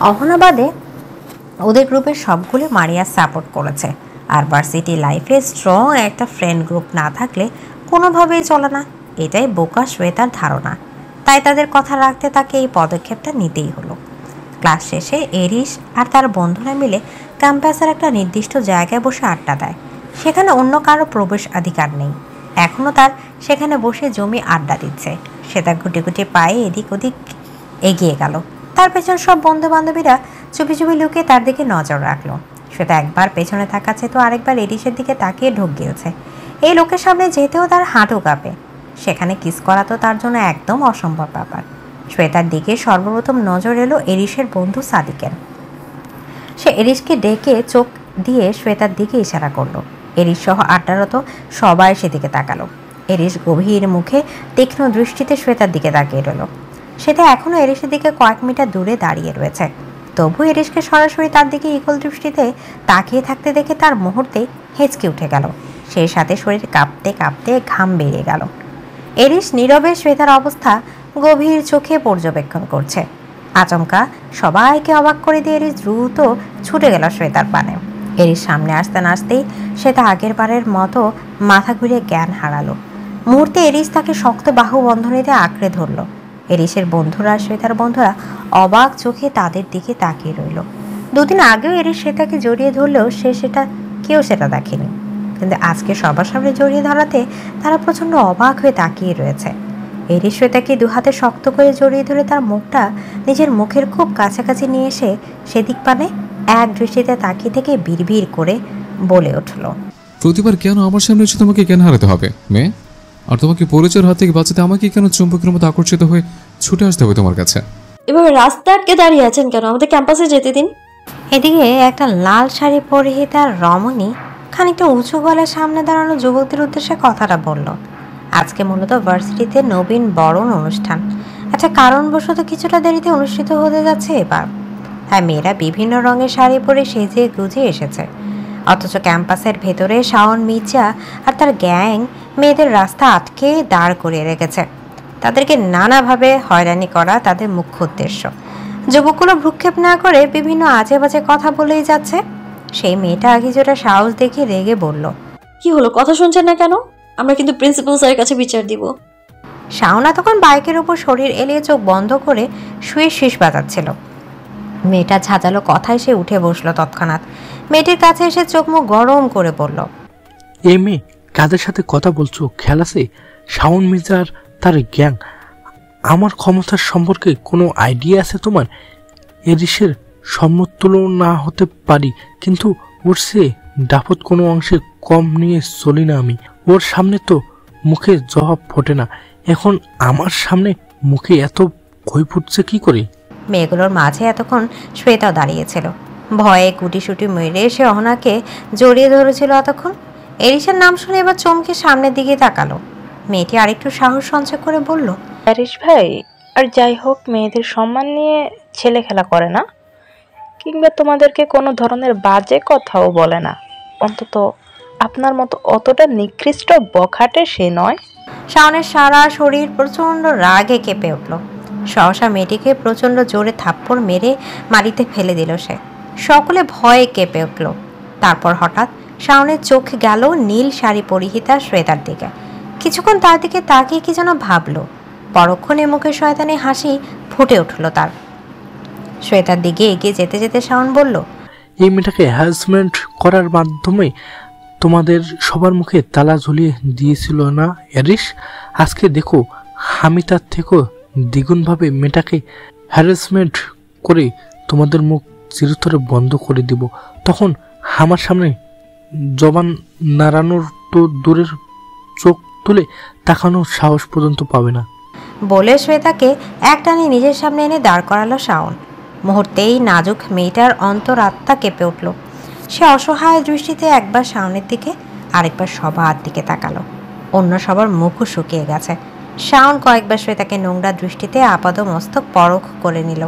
অহনাবাদে ওদের গ্রুপের সবগুলো মারিয়ার সাপোর্ট করেছে। আর ভার্সিটি লাইফে স্ট্রং একটা ফ্রেন্ড গ্রুপ না থাকলে কোনোভাবেই চলে না, এটাই বোকা শ্বেতার ধারণা। তাই তাদের কথা রাখতে তাকে এই পদক্ষেপটা নিতেই হলো। ক্লাস শেষে এরিস আর তার বন্ধুরা মিলে ক্যাম্পাসের একটা নির্দিষ্ট জায়গায় বসে আড্ডা দেয়। সেখানে অন্য কারো প্রবেশ অধিকার নেই। এখনও তার সেখানে বসে জমি আড্ডা দিচ্ছে। সে তার গুটি গুটি পায়ে এদিক ওদিক এগিয়ে গেল। তার পেছন সব বন্ধু বান্ধবীরা চুপি চুপি লুকিয়ে তার দিকে নজর রাখলো। সেটা একবার পেছনে তাকাচ্ছে তো আরেকবার এরিসের দিকে তাকিয়ে ঢোক গিয়েছে। এই লোকের সামনে যেতেও তার হাঁটু কাঁপে। সেখানে কিস করা তো তার জন্য একদম অসম্ভব ব্যাপার। শ্বেতার দিকে সর্বপ্রথম নজর এলো এরিসের বন্ধু সাদিকের। সে এরিসকে ডেকে চোখ দিয়ে শ্বেতার দিকে ইশারা করলো। এরিস সহ আড্ডারত সবাই সেদিকে তাকালো। এরিস গভীর মুখে তীক্ষ্ণ দৃষ্টিতে শ্বেতার দিকে তাকিয়ে রইল। সেটা এখনও এরিসের দিকে কয়েক মিটার দূরে দাঁড়িয়ে রয়েছে। তবু এরিসকে সরাসরি তার দিকে ইকল দৃষ্টিতে তাকিয়ে থাকতে দেখে তার মুহূর্তে হেঁচকে উঠে গেল। সেই সাথে শরীর কাঁপতে কাঁপতে ঘাম বেরিয়ে গেল। এরিস নীরবে শ্বেতার অবস্থা গভীর চোখে পর্যবেক্ষণ করছে। আচমকা সবাইকে অবাক করে দিয়ে এরিস দ্রুত ছুটে গেল শ্বেতার পানে। এরিস সামনে আসতে না আসতেই শ্বেতা আগের বারের মতো মাথা ঘুরিয়ে জ্ঞান হারালো। মুহূর্তে এরিস তাকে শক্ত বাহু বন্ধনীতে আঁকড়ে ধরল। এরিসের বন্ধুরা শ্বেতার বন্ধুরা অবাক চোখে তাদের দিকে তাকিয়ে রইল। দুদিন আগেও এরিস শ্বেতাকে জড়িয়ে ধরলেও কেউ সেটা দেখেনি। কিন্তু আজকে সবার সামনে জড়িয়ে ধরাতে তারা প্রচণ্ড অবাক হয়ে তাকিয়ে রয়েছে। এরিস শ্বেতাকে দু হাতে শক্ত করে জড়িয়ে ধরে তার মুখটা নিজের মুখের খুব কাছাকাছি নিয়ে এসে সেদিক পানে এক দৃষ্টিতে তাকিয়ে থেকে বিড়বিড় করে বলে উঠল, প্রতিবার কেন আমার সামনে এসে তোমাকে কেন হারাতে হবে মেয়ে? আর তোমাকে পরিচয়ের হাত থেকে বাঁচাতে আমাকে কেন চুম্বকের মতো আকর্ষিত হয়ে ছুটে আসতে হবে তোমার কাছে? এভাবে রাস্তা আটকে দাঁড়িয়ে আছেন কেন? আমাদের ক্যাম্পাসে যেতে দিন। এদিকে একটা লাল শাড়ি পরিহিতা রমণী খানিকটা উঁচু গলায় সামনে দাঁড়ানো যুবকদের উদ্দেশ্যে কথাটা বলল। আজকে মূলত ভার্সিটিতে নবীন বরণ অনুষ্ঠান একটা কারণবশত কিছুটা দেরিতে অনুষ্ঠিত হতে যাচ্ছে এবার। হ্যাঁ, মেয়েরা বিভিন্ন রঙের শাড়ি পরে সেজে গুজে এসেছে, অথচ ক্যাম্পাসের ভেতরে শাওন মির্জা আর তার গ্যাং মেয়েদের রাস্তা আটকে দাঁড় করিয়ে রেখেছে। তাদেরকে নানাভাবে হয়রানি করা তাদের মুখ্য উদ্দেশ্য। যুবকগুলো ভ্রুক্ষেপ না করে বিভিন্ন আজে বাজে কথা বলেই যাচ্ছে। সেই মেয়েটা আগে যেটা সাহস দেখে রেগে বলল, কি হলো, কথা শুনছেন না কেন? আমরা কিন্তু প্রিন্সিপাল স্যারের কাছে বিচার দিব। শাওনা তখন বাইকের উপর শরীর এলিয়ে চোখ বন্ধ করে শুয়ে শীষ বাজাচ্ছিল। মেয়েটা ঝাঁঝালো কথায় সে উঠে বসলো তৎক্ষণাৎ। মেয়েটির কাছে এসে চোখ মুখ গরম করে বলল, এই মেয়ে কাদের সাথে কথা বলছো? খেয়াল আছে? শাওন মির্জার তার গ্যাং। আমার ক্ষমতার সম্পর্কে কোনো আইডিয়া আছে তোমার? এরিসের সমতুল্য না হতে পারি, কিন্তু ওর সে ডাফত কোনো অংশে কম নিয়ে চলি না আমি। ওর সামনে তো মুখে জবাব ফোটে না, এখন আমার সামনে মুখে এত ভয় ফুটছে কি করে? মেয়েগুলোর মাঝে এতক্ষণ শ্বেতাও দাঁড়িয়েছিল। ভয়ে গুটিসুটি মেরে সে অহনাকে জড়িয়ে ধরেছিল এতক্ষণ। এরিসের নাম শুনে এবার চমকে সামনের দিকে তাকালো। মেয়েটি আরেকটু সাহস সঞ্চয় করে বলল, হ্যারিস ভাই আর যাই হোক মেয়েদের সম্মান নিয়ে ছেলে খেলা করে না, কিংবা তোমাদেরকে কোনো ধরনের বাজে কথাও বলে না। অন্তত আপনার মতো অতটা নিকৃষ্ট বখাটে সে নয়। শাওনের সারা শরীর প্রচণ্ড রাগে কেঁপে উঠল। সহসা মেয়েটিকে প্রচণ্ড জোরে থাপ্পড় মেরে মাটিতে ফেলে দিল সে। সকলে ভয়ে কেঁপে উঠল। তারপর হঠাৎ শাওনের চোখ গেল নীল শাড়ি পরিহিতা শ্বেতার দিকে। কিছুক্ষণ তার দিকে তাকিয়ে কি যেন ভাবলো। পরক্ষণে মুখে শয়তানি হাসি ফুটে উঠল তার। শ্বেতার দিকে এগিয়ে যেতে যেতে শাওন বলল, এই মেয়েটাকে হ্যারাসমেন্ট করার মাধ্যমে তোমাদের সবার মুখে তালা ঝুলিয়ে দিয়েছিল না এরিস? আজকে দেখো আমি তার থেকেও দ্বিগুণভাবে মেয়েটাকে হ্যারাসমেন্ট করে তোমাদের মুখ চিরতরে বন্ধ করে দিব। তখন আমার সামনে জবান নাড়ানোর তো দূরের, চোখ তুলে তাকানোর সাহস পর্যন্ত পাবে না। বলে শ্বেতাকে একটানে নিজের সামনে এনে দাঁড় করালো শাওন। মুহূর্তেই নাজুক মেয়েটার অন্তরাত্মা কেঁপে উঠল। সে অসহায় দৃষ্টিতে একবার শাওনের দিকে আরেকবার সবার দিকে তাকালো। অন্য সবার মুখও শুকিয়ে গেছে। শাওন কয়েকবার শ্বেতাকে নোংরা দৃষ্টিতে আপাদ মস্তক পরখ করে নিল।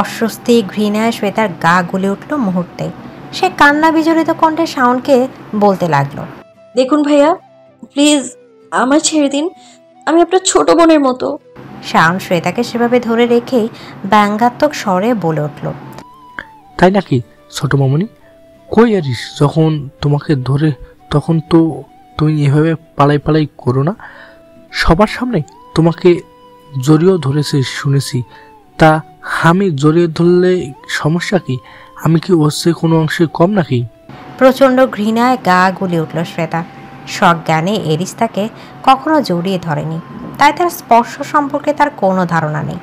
অস্বস্তি ঘৃণায় শ্বেতার গা গুলে উঠল মুহূর্তেই। সে কান্না বিজড়িত কণ্ঠে শাওনকে বলতে লাগলো, দেখুন ভাইয়া, প্লিজ আমার ছেড়ে দিন, আমি আপনার ছোট বোনের মতো। শাওন শ্বেতাকে সেভাবে ধরে রেখেই ব্যঙ্গাত্মক স্বরে বলে উঠল, তাই নাকি ছোট মামনি? কই এরিস যখন তোমাকে ধরে তখন তো তুমি এভাবে পালাই পালাই করো না। সবার সামনে তোমাকে জড়িয়েও ধরেছে শুনেছি। তা আমি জড়িয়ে ধরলে সমস্যা কি? আমি কি ওর চেয়ে কোনো অংশে কম নাকি? প্রচণ্ড ঘৃণায় গা গুলে উঠল শ্বেতা। সজ্ঞানে এরিস তাকে কখনো জড়িয়ে ধরেনি, তাই তার স্পর্শ সম্পর্কে তার কোনো ধারণা নেই।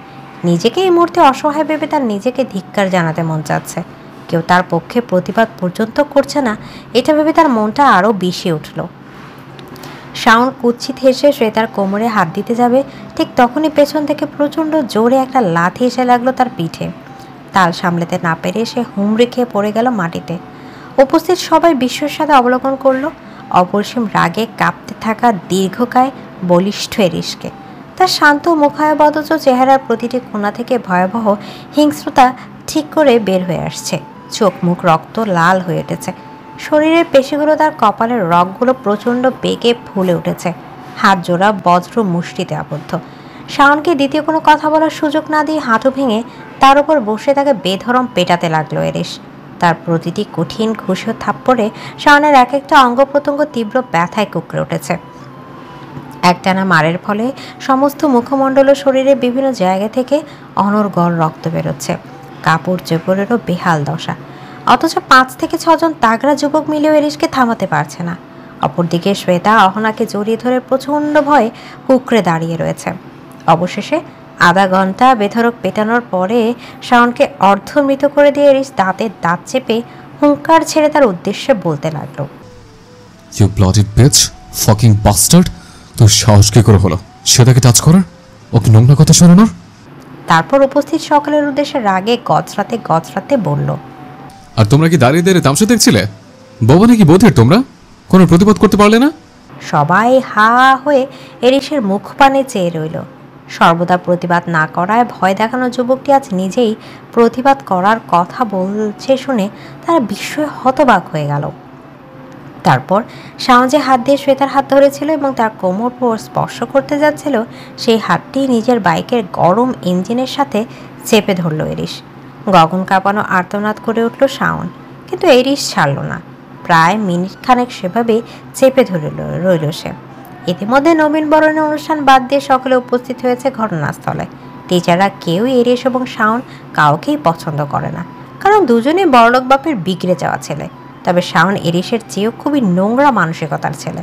নিজেকে এই মুহূর্তে অসহায় ভেবে তার নিজেকে ধিক্কার জানাতে মন চাচ্ছে। কেউ তার পক্ষে প্রতিবাদ পর্যন্ত করছে না, এটা ভেবে তার মনটা আরও বেশি উঠল। শাওন কুৎসিত হেসে শ্বেতার কোমরে হাত দিতে যাবে, ঠিক তখনই পেছন থেকে প্রচণ্ড জোরে একটা লাথি এসে লাগলো তার পিঠে। তাল সামলাতে না পেরে সে হুমড়ি খেয়ে পড়ে গেল মাটিতে। উপস্থিত সবাই বিস্ময়ের সাথে অবলোকন করলো অপরিসীম রাগে কাঁপতে থাকা দীর্ঘকায় বলিষ্ঠ এরিসকে। তার শান্ত মুখায়ব অথচ চেহারার প্রতিটি কোণা থেকে ভয়াবহ হিংস্রতা ঠিক করে বের হয়ে আসছে। চোখ মুখ রক্ত লাল হয়ে উঠেছে। শরীরের পেশিগুলো তার কপালের রগগুলো প্রচণ্ড বেগে ফুলে উঠেছে। হাত জোড়া বজ্র মুষ্টিতে আবদ্ধ। শাওনকে দ্বিতীয় কোনো কথা বলার সুযোগ না দিয়ে হাঁটু ভেঙে তার উপর বসে তাকে বেধরম পেটাতে লাগলো এরিস। তার প্রতিটি কঠিন ঘুষি ও থাপ্পড়ে শাওনের এক একটা অঙ্গ প্রত্যঙ্গ তীব্র ব্যথায় কুঁকড়ে উঠেছে। একটানা মারের ফলে সমস্ত মুখমণ্ডল ও শরীরের বিভিন্ন জায়গা থেকে অনর্গল রক্ত বেরোচ্ছে। কাপড় চোপড়েরও বেহাল দশা। অথচ 5 থেকে 6 জন তাগড়া যুবক মিলেও এরিসকে থামাতে পারছে না। অপরদিকে শ্বেতা অহনাকে জড়িয়ে ধরে প্রচণ্ড ভয়ে কুঁকড়ে দাঁড়িয়ে রয়েছে। অবশেষে আধা ঘন্টা বেধড়ক পেটানোর পরে শাওনকে অর্ধমৃত করে দিয়ে এরিস দাঁতের দাঁত চেপে হুঙ্কার ছেড়ে তার উদ্দেশ্যে বলতে লাগলো, you bloody bitch, fucking bastard, তোর সাহস কি করে হলো সেটাকে টাচ করার, ওকে নোংরা কথা শোনানোর? তারপর উপস্থিত সকলের উদ্দেশ্যে রাগে গজরাতে গজরাতে বলল, আর তোমরা কি দাঁড়িয়ে দাঁড়িয়ে তামসা দেখছিলে? বাবা নাকি বোধের, তোমরা কোনো প্রতিবাদ করতে পারলে না? সবাই হা হয়ে এরিসের মুখ পানে চেয়ে রইল। সর্বদা প্রতিবাদ না করায় ভয় দেখানো যুবকটি আজ নিজেই প্রতিবাদ করার কথা বলছে শুনে তারা বিস্ময়ে হতবাক হয়ে গেল। তারপর শাওন যে হাত দিয়ে শ্বেতার হাত ধরেছিল এবং তার কোমর স্পর্শ করতে যাচ্ছিল, সেই হাতটি নিজের বাইকের গরম ইঞ্জিনের সাথে চেপে ধরল এরিস। গগন কাঁপানো আর্তনাদ করে উঠল শাওন, কিন্তু এরিস ছাড়ল না। প্রায় মিনিট খানেক সেভাবে চেপে ধরে রইল সে। ইতিমধ্যে নবীন বরণের অনুষ্ঠান বাদ দিয়ে সকলে উপস্থিত হয়েছে ঘটনাস্থলে। টিচাররা কেউ এরিস এবং শাওন কাউকেই পছন্দ করে না, কারণ দুজনেই বড়লোক বাপের বিগড়ে যাওয়া ছেলে। তবে শাওন এরিসের চেয়েও খুবই নোংরা মানসিকতার ছেলে।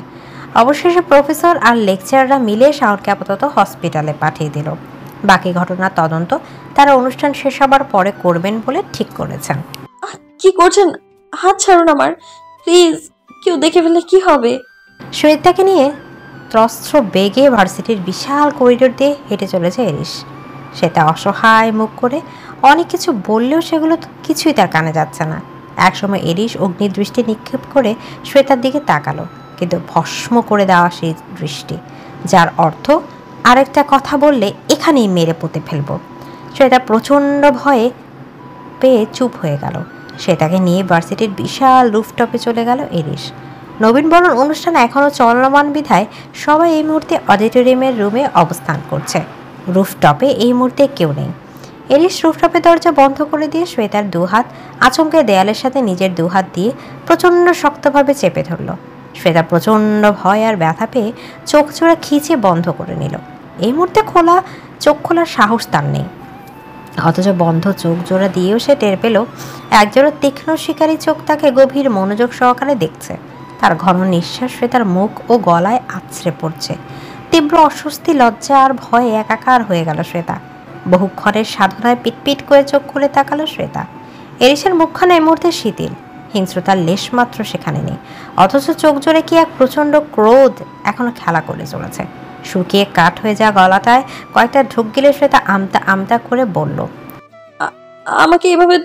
অবশেষে প্রফেসর আর লেকচাররা মিলে শাওনকে আপাতত হসপিটালে পাঠিয়ে দিল। বাকি ঘটনার তদন্ত তারা অনুষ্ঠান শেষ হবার পরে করবেন বলে ঠিক করেছেন। কি করছেন? হাত ছাড়ুন আমার, প্লিজ। কেউ দেখে ফেললে কি হবে? শ্বেতাকে নিয়ে ত্রস্ত্র বেগে ভার্সিটির বিশাল করিডোর দিয়ে হেঁটে চলেছে এরিস। শ্বেতা অসহায় মুখ করে অনেক কিছু বললেও সেগুলো কিছুই তার কানে যাচ্ছে না। একসময় এরিস অগ্নিদৃষ্টি নিক্ষেপ করে শ্বেতার দিকে তাকালো, কিন্তু ভস্ম করে দেওয়া সেই দৃষ্টি, যার অর্থ আরেকটা কথা বললে এখানেই মেরে পুঁতে ফেলব। শ্বেতা প্রচণ্ড ভয়ে পেয়ে চুপ হয়ে গেল। শ্বেতাকে নিয়ে ভার্সিটির বিশাল রুফটপে চলে গেল এরিস। নবীনবরণ অনুষ্ঠান এখনও চলমান বিধায় সবাই এই মুহূর্তে অডিটোরিয়ামের রুমে অবস্থান করছে। রুফটপে এই মুহূর্তে কেউ নেই। এরিস রুফটপের দরজা বন্ধ করে দিয়ে শ্বেতার দুহাত আচমকে দেয়ালের সাথে নিজের দুহাত দিয়ে প্রচণ্ড শক্তভাবে চেপে ধরল। শ্বেতা প্রচণ্ড ভয় আর ব্যথা পেয়ে চোখ জোড়া খিচে বন্ধ করে নিল। এই মুহূর্তে চোখ খোলার সাহস তার নেই, অথচ বন্ধ চোখ জোড়া দিয়েও সে টের পেল একজোড়া তীক্ষ্ণ শিকারী চোখ তাকে গভীর মনোযোগ সহকারে দেখছে। তার ঘন নিঃশ্বাস শ্বেতার মুখ ও গলায় আছড়ে পড়ছে। তীব্র অস্বস্তি, লজ্জা আর ভয়ে একাকার হয়ে গেল শ্বেতা। বহুক্ষণের সাধনায় পিটপিট করে চোখ খুলে তাকালো শ্বেতা। এরিসের মুখখানা এই মুহূর্তে শিথিল, হিংস্রতার লেশমাত্র সেখানে নেই, অথচ চোখ জোরে কি এক প্রচণ্ড ক্রোধ এখনো খেলা করে চলেছে। শুকিয়ে কাঠ হয়ে যাওয়া গলাটায় কয়েকটা ঢুক গিলে শ্বেতা আমতা আমতা করে বলল, আমাকে এভাবে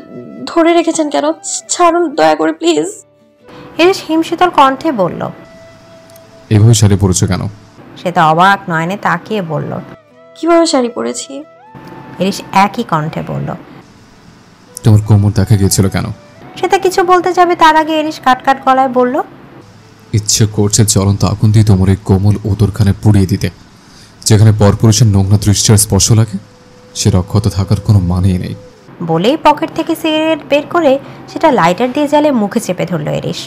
ধরে রেখেছেন কেন? ছাড়ুন দয়া করে, প্লিজ। এরিস হিমশীতল কণ্ঠে বলল, এভাবে শাড়ি পরেছো কেন? শ্বেতা অবাক নয়নে তাকিয়ে বলল, কিভাবে শাড়ি পরেছি? এরিস একই কণ্ঠে বলল, তোমার কোমর দেখা গিয়েছিল কেন? শ্বেতা কিছু বলতে যাবে তার আগে এরিস কাট গলায় বলল, ইচ্ছে করছে জ্বলন্ত আগুন দিয়ে তোমার এই কোমল ওদরখানে পুড়িয়ে দিতে। যেখানে পরপুরুষের নোংরা দৃষ্টির স্পর্শ লাগে, সে অক্ষত থাকার কোনো মানেই নেই। বলেই পকেট থেকে সিগারেট বের করে সেটা লাইটার দিয়ে জ্বালে মুখে চেপে ধরল এরিস।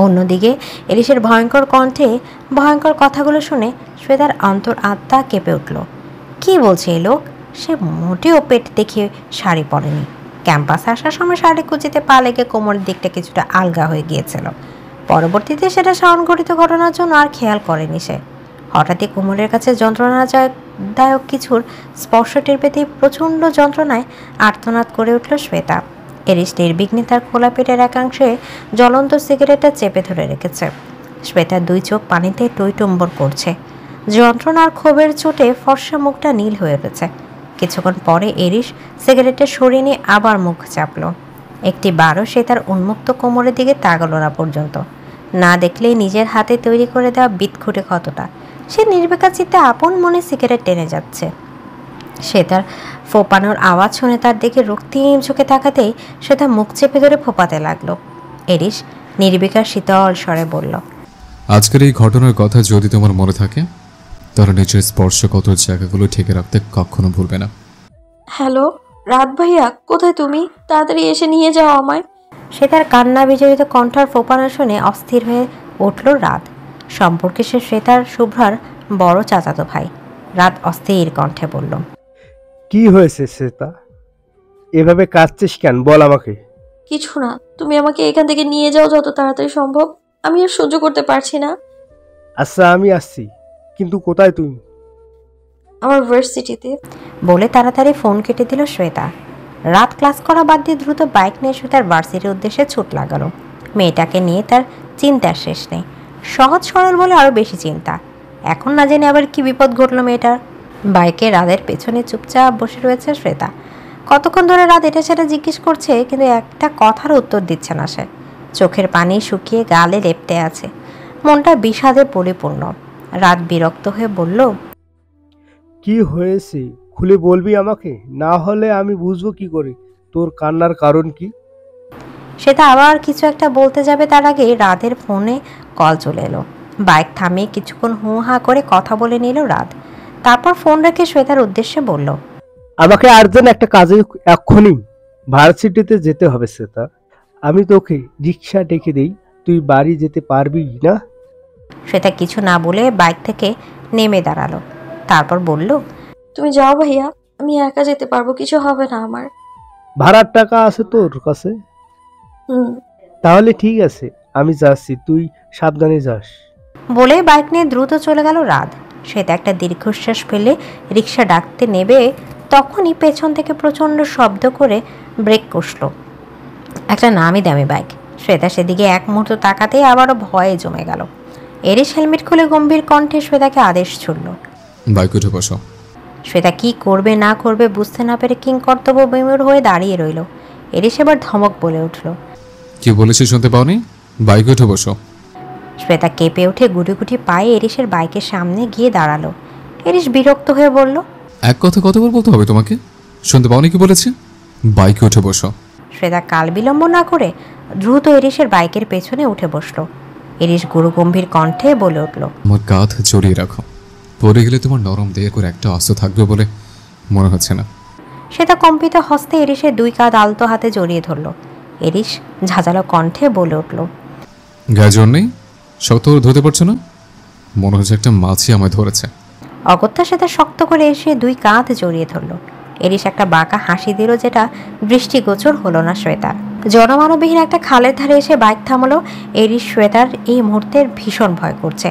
অন্যদিকে এরিসের ভয়ঙ্কর কণ্ঠে ভয়ঙ্কর কথাগুলো শুনে শ্বেতার অন্তর আত্মা কেঁপে উঠল। কি বলছে এই লোক? সে মোটেও পেট দেখে শাড়ি পরেনি। ক্যাম্পাসে আসার সময় শাড়ি কুচিতে পা লেগে কোমরের দিকটা কিছুটা আলগা হয়ে গিয়েছিল। পরবর্তীতে সেটা সংঘটিত ঘটনার জন্য আর খেয়াল করেনি সে। হঠাৎই কোমরের কাছে যন্ত্রণাদায়ক কিছুর স্পর্শ টের পেতেই প্রচণ্ড যন্ত্রণায় আর্তনাদ করে উঠল শ্বেতা। এরিস নির্বিঘ্নে তার খোলা পেটের একাংশে জ্বলন্ত সিগারেটটা চেপে ধরে রেখেছে। শ্বেতার দুই চোখ পানিতে টইটম্বর করছে। যন্ত্রণার ক্ষোভের চোটে ফর্সা মুখটা নীল হয়ে উঠেছে। কিছুক্ষণ পরে এরিস সিগারেটটা সরিয়ে নিয়ে আবার মুখ চাপল। একটি বারও সে তার উন্মুক্ত কোমরের দিকে তাকালো না পর্যন্ত। না দেখলেই নিজের হাতে তৈরি করে দেওয়া বিদঘুটে ক্ষতটা সে নির্বিকার চিত্তে আপন মনে সিগারেট টেনে যাচ্ছে। সে তার ফোপানোর আওয়াজ শুনে তার দিকে রক্তিম চোখে তাকাতেই সে তার মুখ চেপে ধরে ফোপাতে লাগলো। এরিস নির্বিকার শীতল স্বরে বলল, আজকের এই ঘটনার কথা যদি তোমার মনে থাকে, তাহলে নিজের স্পর্শগত জায়গাগুলো ঠেকে রাখতে কখনো ভুলবে না। হ্যালো রাত ভাইয়া, কোথায় তুমি? তাড়াতাড়ি এসে নিয়ে যাও আমায়। সে তার কান্না বিজড়িত কণ্ঠার ফোপানো শুনে অস্থির হয়ে উঠল রাত। সম্পর্কে সে শ্বেতার শুভ্রার বড় চাচাতো ভাই। রাত অস্থির কণ্ঠে বলল, কি হয়েছে শ্বেতা? এভাবে কাঁদছিস কেন? বল আমাকে। কিছু না, তুমি আমাকে এখান থেকে নিয়ে যাও যত তাড়াতাড়ি সম্ভব। আমি আর সহ্য করতে পারছি না। আচ্ছা আমি আসছি, কিন্তু কোথায় তুমি? আমার ভার্সিটিতে। বলে তাড়াতাড়ি ফোন কেটে দিল শ্বেতা। রাত ক্লাস করা বাদ দিয়ে দ্রুত বাইক নিয়ে শ্বেতার ভার্সিটির উদ্দেশ্যে ছুট লাগালো। মেয়েটাকে নিয়ে তার চিন্তার শেষ নেই। সহজ সরল বলে আরও বেশি চিন্তা। এখন না জেনে আবার কি বিপদ ঘটলো মেয়েটার। বাইকে রাদের পেছনে চুপচাপ বসে রয়েছে শ্বেতা। কতক্ষণ ধরে রাত এটা সেটা জিজ্ঞেস করছে, কিন্তু একটা কথার উত্তর দিচ্ছে না সে। চোখের পানি শুকিয়ে গালে লেপ্টে আছে, মনটা বিষাদে পরিপূর্ণ। রাত বিরক্ত হয়ে বলল, কি হয়েছে খুলে বলবি আমাকে, না হলে আমি বুঝবো কি করে তোর কান্নার কারণ কি। সেটা আবার কিছু একটা বলতে যাবে তার আগে রাতের ফোনে কল চলে এলো। বাইক থামিয়ে কিছুক্ষণ হু হা করে কথা বলে নিল রাত। তারপর ফোন রেখে শ্বেতার উদ্দেশ্যে বলল, আমাকে আর্জেন্ট একটা কাজে এক্ষুনি ভার্সিটিতে যেতে হবে শ্বেতা। আমি তোকে রিক্সা ডেকে দেই, তুই বাড়ি যেতে পারবি না? শ্বেতা কিছু না বলে বাইক থেকে নেমে দাঁড়ালো। তারপর বলল, তুমি যাও ভাইয়া, আমি একা যেতে পারবো, কিছু হবে না আমার। ভাড়ার টাকা আছে তোর কাছে? হুম। তাহলে ঠিক আছে, আমি যাচ্ছি, তুই সাবধানে যাস। বলে বাইক নিয়ে দ্রুত চলে গেল রাত। শ্বেতা একটা দীর্ঘশ্বাস ফেলে রিক্সা ডাকতে নেবে, তখনই পেছন থেকে প্রচণ্ড শব্দ করে ব্রেক কষল একটা নামি দামি বাইক। শ্বেতা সেদিকে এক মুহূর্ত তাকাতেই আবারও ভয়ে জমে গেল। এরিস হেলমেট খুলে গম্ভীর কণ্ঠে শ্বেতাকে আদেশ ছুড়ল, বাইক উঠে বসো। শ্বেতা কি করবে না করবে বুঝতে না পেরে কিংকর্তব্য বিমূঢ় হয়ে দাঁড়িয়ে রইল। এরিস এবার ধমক বলে উঠল, কি বলেছি শুনতে পাওনি? বাইক উঠে বসো। শ্বেতা কেঁপে উঠে গুটি পায়ে এরিসের বাইকের সামনে গিয়ে দাঁড়ালো। এরিস বিরক্ত হয়ে বলল, এক কথা কতবার বলতে হবে তোমাকে? শুনতে পাওনি কি বলেছি? বাইকে উঠে বসো। শ্বেতা কাল বিলম্ব না করে দ্রুত এরিসের বাইকের পেছনে উঠে বসলো। এরিস গুরুগম্ভীর কণ্ঠে বলে উঠল, আমার কাঁধ জড়িয়ে রাখো, পড়ে গেলে তোমার নরম দেহে করে একটা আস্ত থাকবে বলে মনে হচ্ছে না। শ্বেতা কম্পিত হস্তে এরিসের দুই কাঁধ আলতো হাতে জড়িয়ে ধরল। এরিস ঝাঁঝালো কণ্ঠে বলে উঠল, গায়ে জোর নেই? শক্ত করে ধরতে পারছো না? মনে হচ্ছে একটা মাছি আমায় ধরেছে। অগত্যা শ্বেতা শক্ত করে এসে দুই কাঁধ জড়িয়ে ধরল। এরিস একটা বাঁকা হাসি দিল, যেটা দৃষ্টিগোচর হলো না শ্বেতার। জনমানববিহীন একটা খালের ধারে এসে বাইক থামালো। এরিস শ্বেতার এই মুহূর্তের ভীষণ ভয় করছে।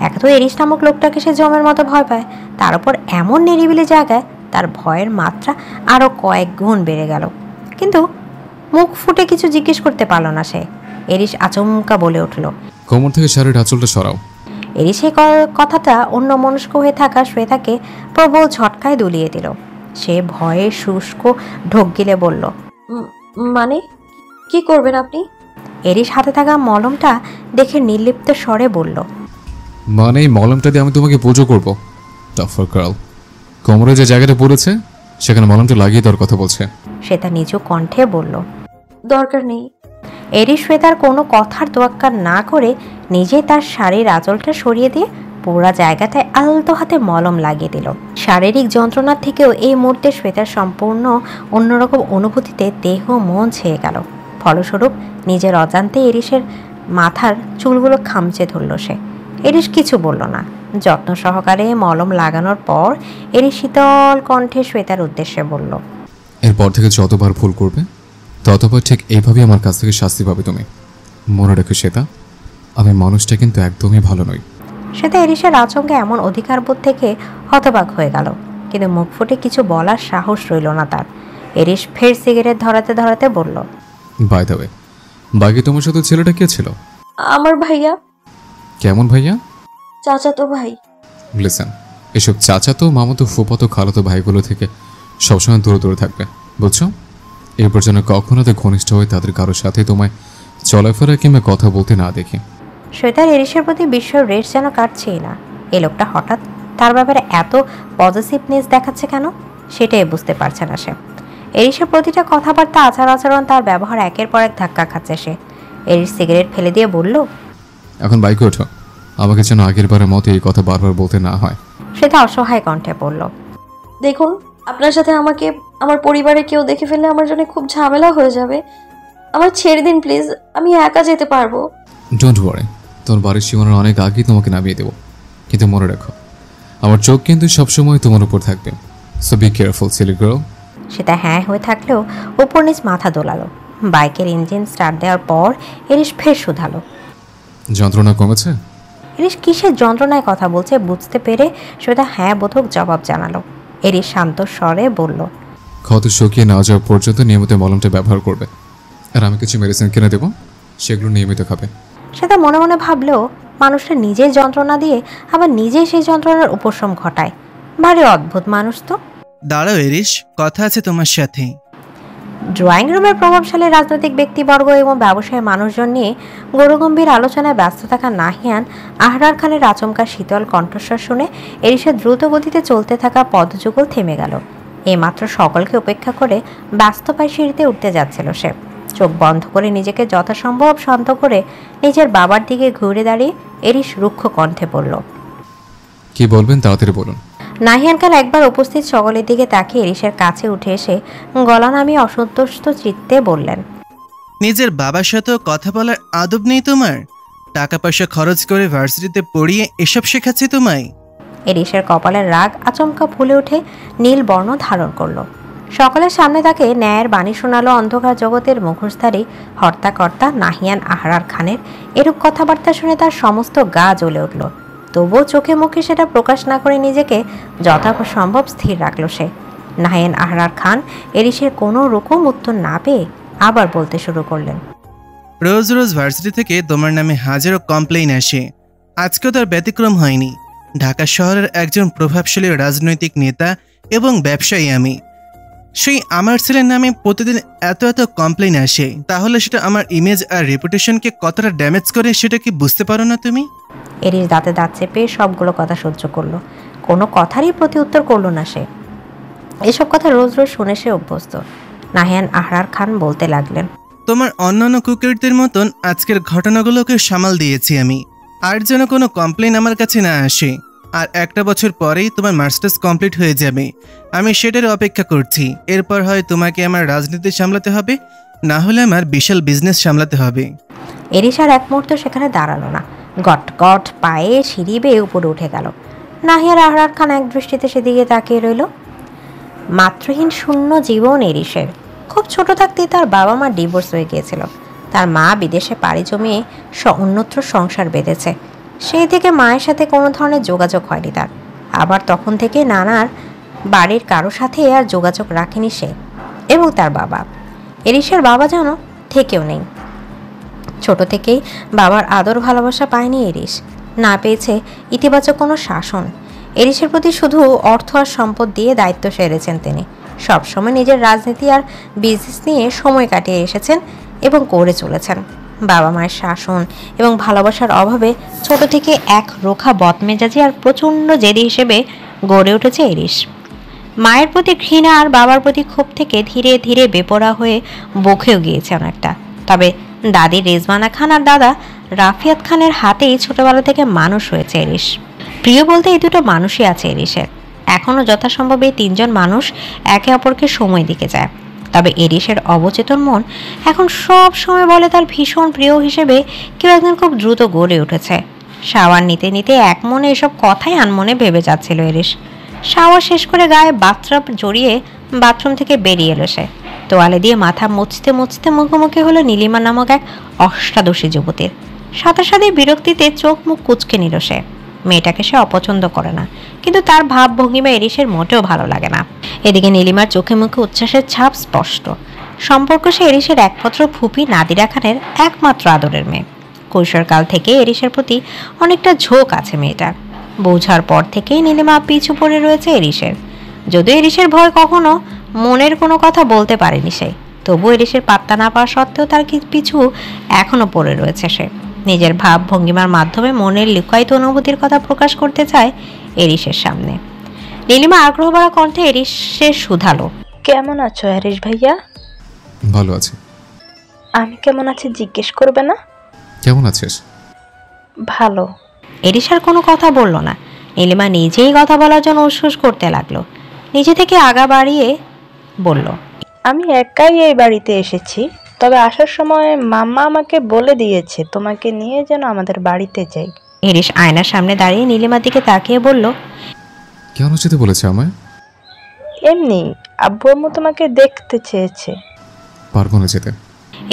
এক তো এরিস নামক লোকটাকে সে জমের মতো ভয় পায়, তার উপর এমন নিরিবিলি জায়গায় তার ভয়ের মাত্রা আরও কয়েক গুণ বেড়ে গেল। কিন্তু মুখ ফুটে কিছু জিজ্ঞেস করতে পারল না সে। এরিস আচমকা বলে উঠল, কোমর থেকে শাড়ির আঁচলটা সরাও। এরিস এই কথাটা অন্য মনস্ক হয়ে থাকা শ্বেতাকে প্রবল ঝটকায় দুলিয়ে দিল। সে ভয়ে শুষ্ক ঢোক গিলে বলল, মানে কি করবেন আপনি? এরিস হাতে থাকা মলমটা দেখে নির্লিপ্ত স্বরে বলল, মানে এই মলমটা দিয়ে আমি তোমাকে পুজো করবো? টাফার গার্ল, কোমরে যে জায়গাটা পড়েছে সেখানে মলমটা লাগিয়ে দেওয়ার কথা বলছে। শ্বেতা নিচু কণ্ঠে বলল, দরকার নেই। এরিস শ্বেতার কোনো কথার তোয়াক্কা না করে নিজে তার শাড়ির আঁচলটা সরিয়ে দিয়ে পুরা জায়গাটায় আলতো হাতে মলম লাগিয়ে দিল। শারীরিক যন্ত্রণার থেকেও এই মুহূর্তে শ্বেতার সম্পূর্ণ অন্যরকম অনুভূতিতে দেহ মন ছেয়ে গেল। ফলস্বরূপ নিজের অজান্তে এরিসের মাথার চুলগুলো খামচে ধরল সে। এরিস কিছু বলল না। যত্ন সহকারে মলম লাগানোর পর এরিস শীতল কণ্ঠে শ্বেতার উদ্দেশ্যে বলল, এরপর থেকে যতবার ভুল করবে ততবার ঠিক এইভাবেই আমার কাছ থেকে শাস্তি পাবে তুমি। মনে রেখো শ্বেতা, আমি মানুষটা কিন্তু একদমই ভালো নই। শ্বেতা এরিসের আচমকা এমন অধিকারবোধ থেকে হতবাক হয়ে গেল, কিন্তু মুখ ফুটে কিছু বলার সাহস রইল না তার। এরিস ফের সিগারেট ধরাতে ধরাতে বলল, বাই দ্য ওয়ে, বাকি তোমার সাথে ছেলেটা কে ছিল? আমার ভাইয়া। কেমন ভাইয়া? চাচাতো ভাই। লিসেন, এসব চাচাতো মামাতো ফুপাতো খালাতো ভাইগুলো থেকে সবসময় দূরে দূরে থাকবে, বুঝছো? এরপর যেন কখনো তো ঘনিষ্ঠ হয়ে তাদের কারোর সাথে তোমায় চলাফেরা কিংবা কথা বলতে না দেখি। শ্বেতার এরিসের প্রতি বিস্ময়ের রেশ যেন কাটছেই না। এই লোকটা হঠাৎ তার ব্যাপারে এত পজিটিভনেস দেখাচ্ছে কেন, সেটাই বুঝতে পারছে না সে। এরিসের প্রতিটা কথাবার্তা, আচার আচরণ, তার ব্যবহার একের পর এক ধাক্কা খাচ্ছে সে। এরিস সিগারেট ফেলে দিয়ে বলল, এখন বাইকে ওঠো, আমাকে যেন আগের বারের মতো এই কথা বারবার বলতে না হয়। শ্বেতা অসহায় কণ্ঠে বলল, দেখুন, আপনার সাথে আমাকে আমার পরিবারে কেউ দেখে ফেললে আমার জন্য খুব ঝামেলা হয়ে যাবে। আমার ছেড়ে দিন প্লিজ, আমি একা যেতে পারবো। ডোন্ট ওয়ারি, তোর বাড়ির সীমানার অনেক আগেই তোমাকে নামিয়ে দেবো, কিন্তু মনে রাখো আমার চোখ কিন্তু সবসময় তোমার উপর থাকবে। So be careful silly girl. সেটা হ্যাঁ হয়ে থাকলেও উপর নিচ মাথা দোলালো। বাইকের ইঞ্জিন স্টার্ট দেওয়ার পর এরিস ফের শুধালো, যন্ত্রণা কমেছে? এরিস কিসের যন্ত্রণায় কথা বলছে বুঝতে পেরে শ্বেতা হ্যাঁ বোধক জবাব জানালো। এরিস শান্ত স্বরে বলল, ক্ষত শুকিয়ে না যাওয়া পর্যন্ত নিয়মিত মলমটা ব্যবহার করবে, আর আমি কিছু মেডিসিন কিনে দেবো, সেগুলো নিয়মিত খাবে। শ্বেতা মনে মনে ভাবলেও মানুষটা নিজের যন্ত্রণা দিয়ে আবার নিজেই সেই যন্ত্রণার উপশম ঘটায়। ভারী অদ্ভুত মানুষ তো। দাঁড়াও এরিস, কথা আছে তোমার সাথে। ড্রয়িং রুমের প্রভাবশালী রাজনৈতিক ব্যক্তিবর্গ এবং ব্যবসায়ী মানুষজন নিয়ে গৌরগম্ভীর আলোচনায় ব্যস্ত থাকা নাহিয়ান আহরার খানের আচমকা শীতল কণ্ঠস্বর শুনে এরিসের দ্রুত গতিতে চলতে থাকা পদযুগল থেমে গেল। এইমাত্র সকলকে উপেক্ষা করে ব্যস্ত পায়ে সিঁড়িতে উঠতে যাচ্ছিল সে। চোখ বন্ধ করে নিজেকে যথাসম্ভব শান্ত করে নিজের বাবার দিকে ঘুরে দাঁড়িয়ে এরিস রুক্ষ কণ্ঠে বলল, কি বলবেন তাড়াতাড়ি বলুন। নাহিয়ান খান একবার উপস্থিত সকলের দিকে তাকিয়ে এরিসের কাছে উঠে এসে গলা নামিয়ে অসন্তুষ্ট চিত্তে বললেন, নিজের বাবার সাথেও কথা বলার আদব নেই তোমার? টাকা পয়সা খরচ করে ভার্সিটিতে পড়িয়ে এসব শেখাচ্ছে তোমায়? এরিসের কপালের রাগ আচমকা ফুলে উঠে নীল বর্ণ ধারণ করলো। সকলের সামনে তাকে ন্যায়ের বাণী শোনালো অন্ধকার জগতের মুখোশধারী হর্তাকর্তা নাহিয়ান আহরার খানের। এরূপ কথাবার্তা শুনে তার সমস্ত গা জ্বলে উঠল। তবুও চোখে মুখে সেটা প্রকাশ না করে নিজেকে যথাসম্ভব স্থির রাখল সে। নাহিয়ান আহরার খান এরিসের কোনো রকম উত্তর না পেয়ে আবার বলতে শুরু করলেন, রোজ রোজ ভার্সিটি থেকে তোমার নামে হাজারো কমপ্লেইন আসে, আজকেও তার ব্যতিক্রম হয়নি। ঢাকা শহরের একজন প্রভাবশালী রাজনৈতিক নেতা এবং ব্যবসায়ী আমি, সেই আমার ছেলের নামে প্রতিদিন এত এত কমপ্লেইন আসে, তাহলে সেটা আমার ইমেজ আর রেপুটেশনকে কতটা ড্যামেজ করে সেটা কি বুঝতে পারো না তুমি? এরিস দাঁতে দাঁত চেপে সবগুলো কথা সহ্য করলো, কোনো কথারই প্রতি উত্তর করলো না সে। এসব কথা রোজ রোজ শুনে সে অভ্যস্ত। নাহিয়ান আহরার খান বলতে লাগলেন, তোমার অন্যান্য কুকুরদের মতন আজকের ঘটনাগুলোকে সামাল দিয়েছি আমি, আর যেন কোনো কমপ্লেইন আমার কাছে না আসে। আর একটা বছর পরেই তোমার মাস্টার্স কমপ্লিট হয়ে যাবে, আমি সেটার অপেক্ষা করছি। এরপর হয় তোমাকে আমার রাজনীতি সামলাতে হবে, না হলে আমার বিশাল বিজনেস সামলাতে হবে। এরিস আর এক মুহূর্ত সেখানে দাঁড়ালো না, গট গট পায়ে সিঁড়ি বেয়ে উপরে উঠে গেল। নাহিয়ান আহরার খান এক দৃষ্টিতে সেদিকে তাকিয়ে রইল। মাতৃহীন শূন্য জীবন এরিসের। খুব ছোট থাকতেই তার বাবা মা ডিভোর্স হয়ে গিয়েছিল। তার মা বিদেশে পাড়ি জমিয়ে অন্যত্র সংসার বেঁধেছে। সেই থেকে মায়ের সাথে কোনো ধরনের যোগাযোগ হয়নি তার। আবার তখন থেকে নানার বাড়ির কারো সাথে আর যোগাযোগ রাখেনি সে এবং তার বাবা। এরিসের বাবা যেন থেকেও নেই। ছোট থেকেই বাবার আদর ভালোবাসা পায়নি এরিস, না পেয়েছে ইতিবাচক কোনো শাসন। এরিসের প্রতি শুধু অর্থ আর সম্পদ দিয়ে দায়িত্ব সেরেছেন তিনি। সবসময় নিজের রাজনীতি আর বিজনেস নিয়ে সময় কাটিয়ে এসেছেন এবং করে চলেছেন। বাবা মায়ের শাসন এবং ভালোবাসার অভাবে ছোট থেকে এক রোখা বদমেজাজি আর প্রচণ্ড জেদি হিসেবে গড়ে উঠেছে এরিস। মায়ের প্রতি ঘৃণা আর বাবার প্রতি ক্ষোভ থেকে ধীরে ধীরে বেপরোয়া হয়ে বকেও গিয়েছে অনেকটা। তবে দাদি রেজমানা খান আর দাদা রাফিয়াত খানের হাতেই ছোটবেলা থেকে মানুষ হয়েছে এরিস। প্রিয় বলতে এই দুটো মানুষই আছে এরিসের। এখনও যথাসম্ভব এই তিনজন মানুষ একে অপরকে সময় দিকে যায়। তবে এরিসের অবচেতন মন এখন সব সময় বলে তার ভীষণ প্রিয় হিসেবে কেউ একজন খুব দ্রুত গড়ে উঠেছে। শাওয়ার নিতে নিতে এক মনে এসব কথাই আনমনে ভেবে যাচ্ছিল এরিস। শাওয়ার শেষ করে গায়ে বাথটাব জড়িয়ে বাথরুম থেকে বেরিয়ে এলো সে। তোয়ালে দিয়ে মাথা মুছতে মুছতে মুখোমুখি হলো নীলিমা নামক এক অষ্টাদশী যুবতীর। সাথে সাথে বিরক্তিতে চোখ মুখ কুঁচকে নিল সে। মেয়েটাকে সে অপছন্দ করে না, কিন্তু তার ভাব ভঙ্গিমা এরিসের মোটেও ভালো লাগে না। এদিকে নীলিমার চোখে মুখে উচ্ছ্বাসের ছাপ স্পষ্ট। সম্পর্ক সে এরিসের একমাত্র ফুপি নাদিরা খানের একমাত্র আদরের মেয়ে। কৈশোরকাল থেকে এরিসের প্রতি অনেকটা ঝোঁক আছে মেয়েটার। বোঝার পর থেকেই নীলিমা পিছু পড়ে রয়েছে এরিসের। যদিও এরিসের ভয় কখনো মনের কোনো কথা বলতে পারেনি সে, তবু এরিসের পাত্তা না পাওয়া সত্ত্বেও তার পিছু এখনো পড়ে রয়েছে সে। নিজের ভাব ভঙ্গিমার মাধ্যমে মনের লুকায়িত অনুভূতির কথা প্রকাশ করতে চায় এরিসের সামনে। নীলিমা আগ্রহ ভরা কণ্ঠে এরিসের শুধালো, কেমন আছো এরিস ভাইয়া? ভালো আছি। আমি কেমন আছি জিজ্ঞেস করবে না? কেমন আছিস? ভালো। এরিস আর কোনো কথা বলল না। নীলিমা নিজেই কথা বলার জন্য উসখুস করতে লাগলো। নিজে থেকে আগা বাড়িয়ে বলল, আমি একাই এই বাড়িতে এসেছি, তবে আসার সময় মাম্মা আমাকে বলে দিয়েছে তোমাকে নিয়ে যেন আমাদের বাড়িতে যাই। এরিস আয়নার সামনে দাঁড়িয়ে নীলিমার দিকে তাকিয়ে বলল, কেন যেতে বলেছে আমায়? এমনি, আব্বু আম্মু তোমাকে দেখতে চেয়েছে। পারবো না যেতে।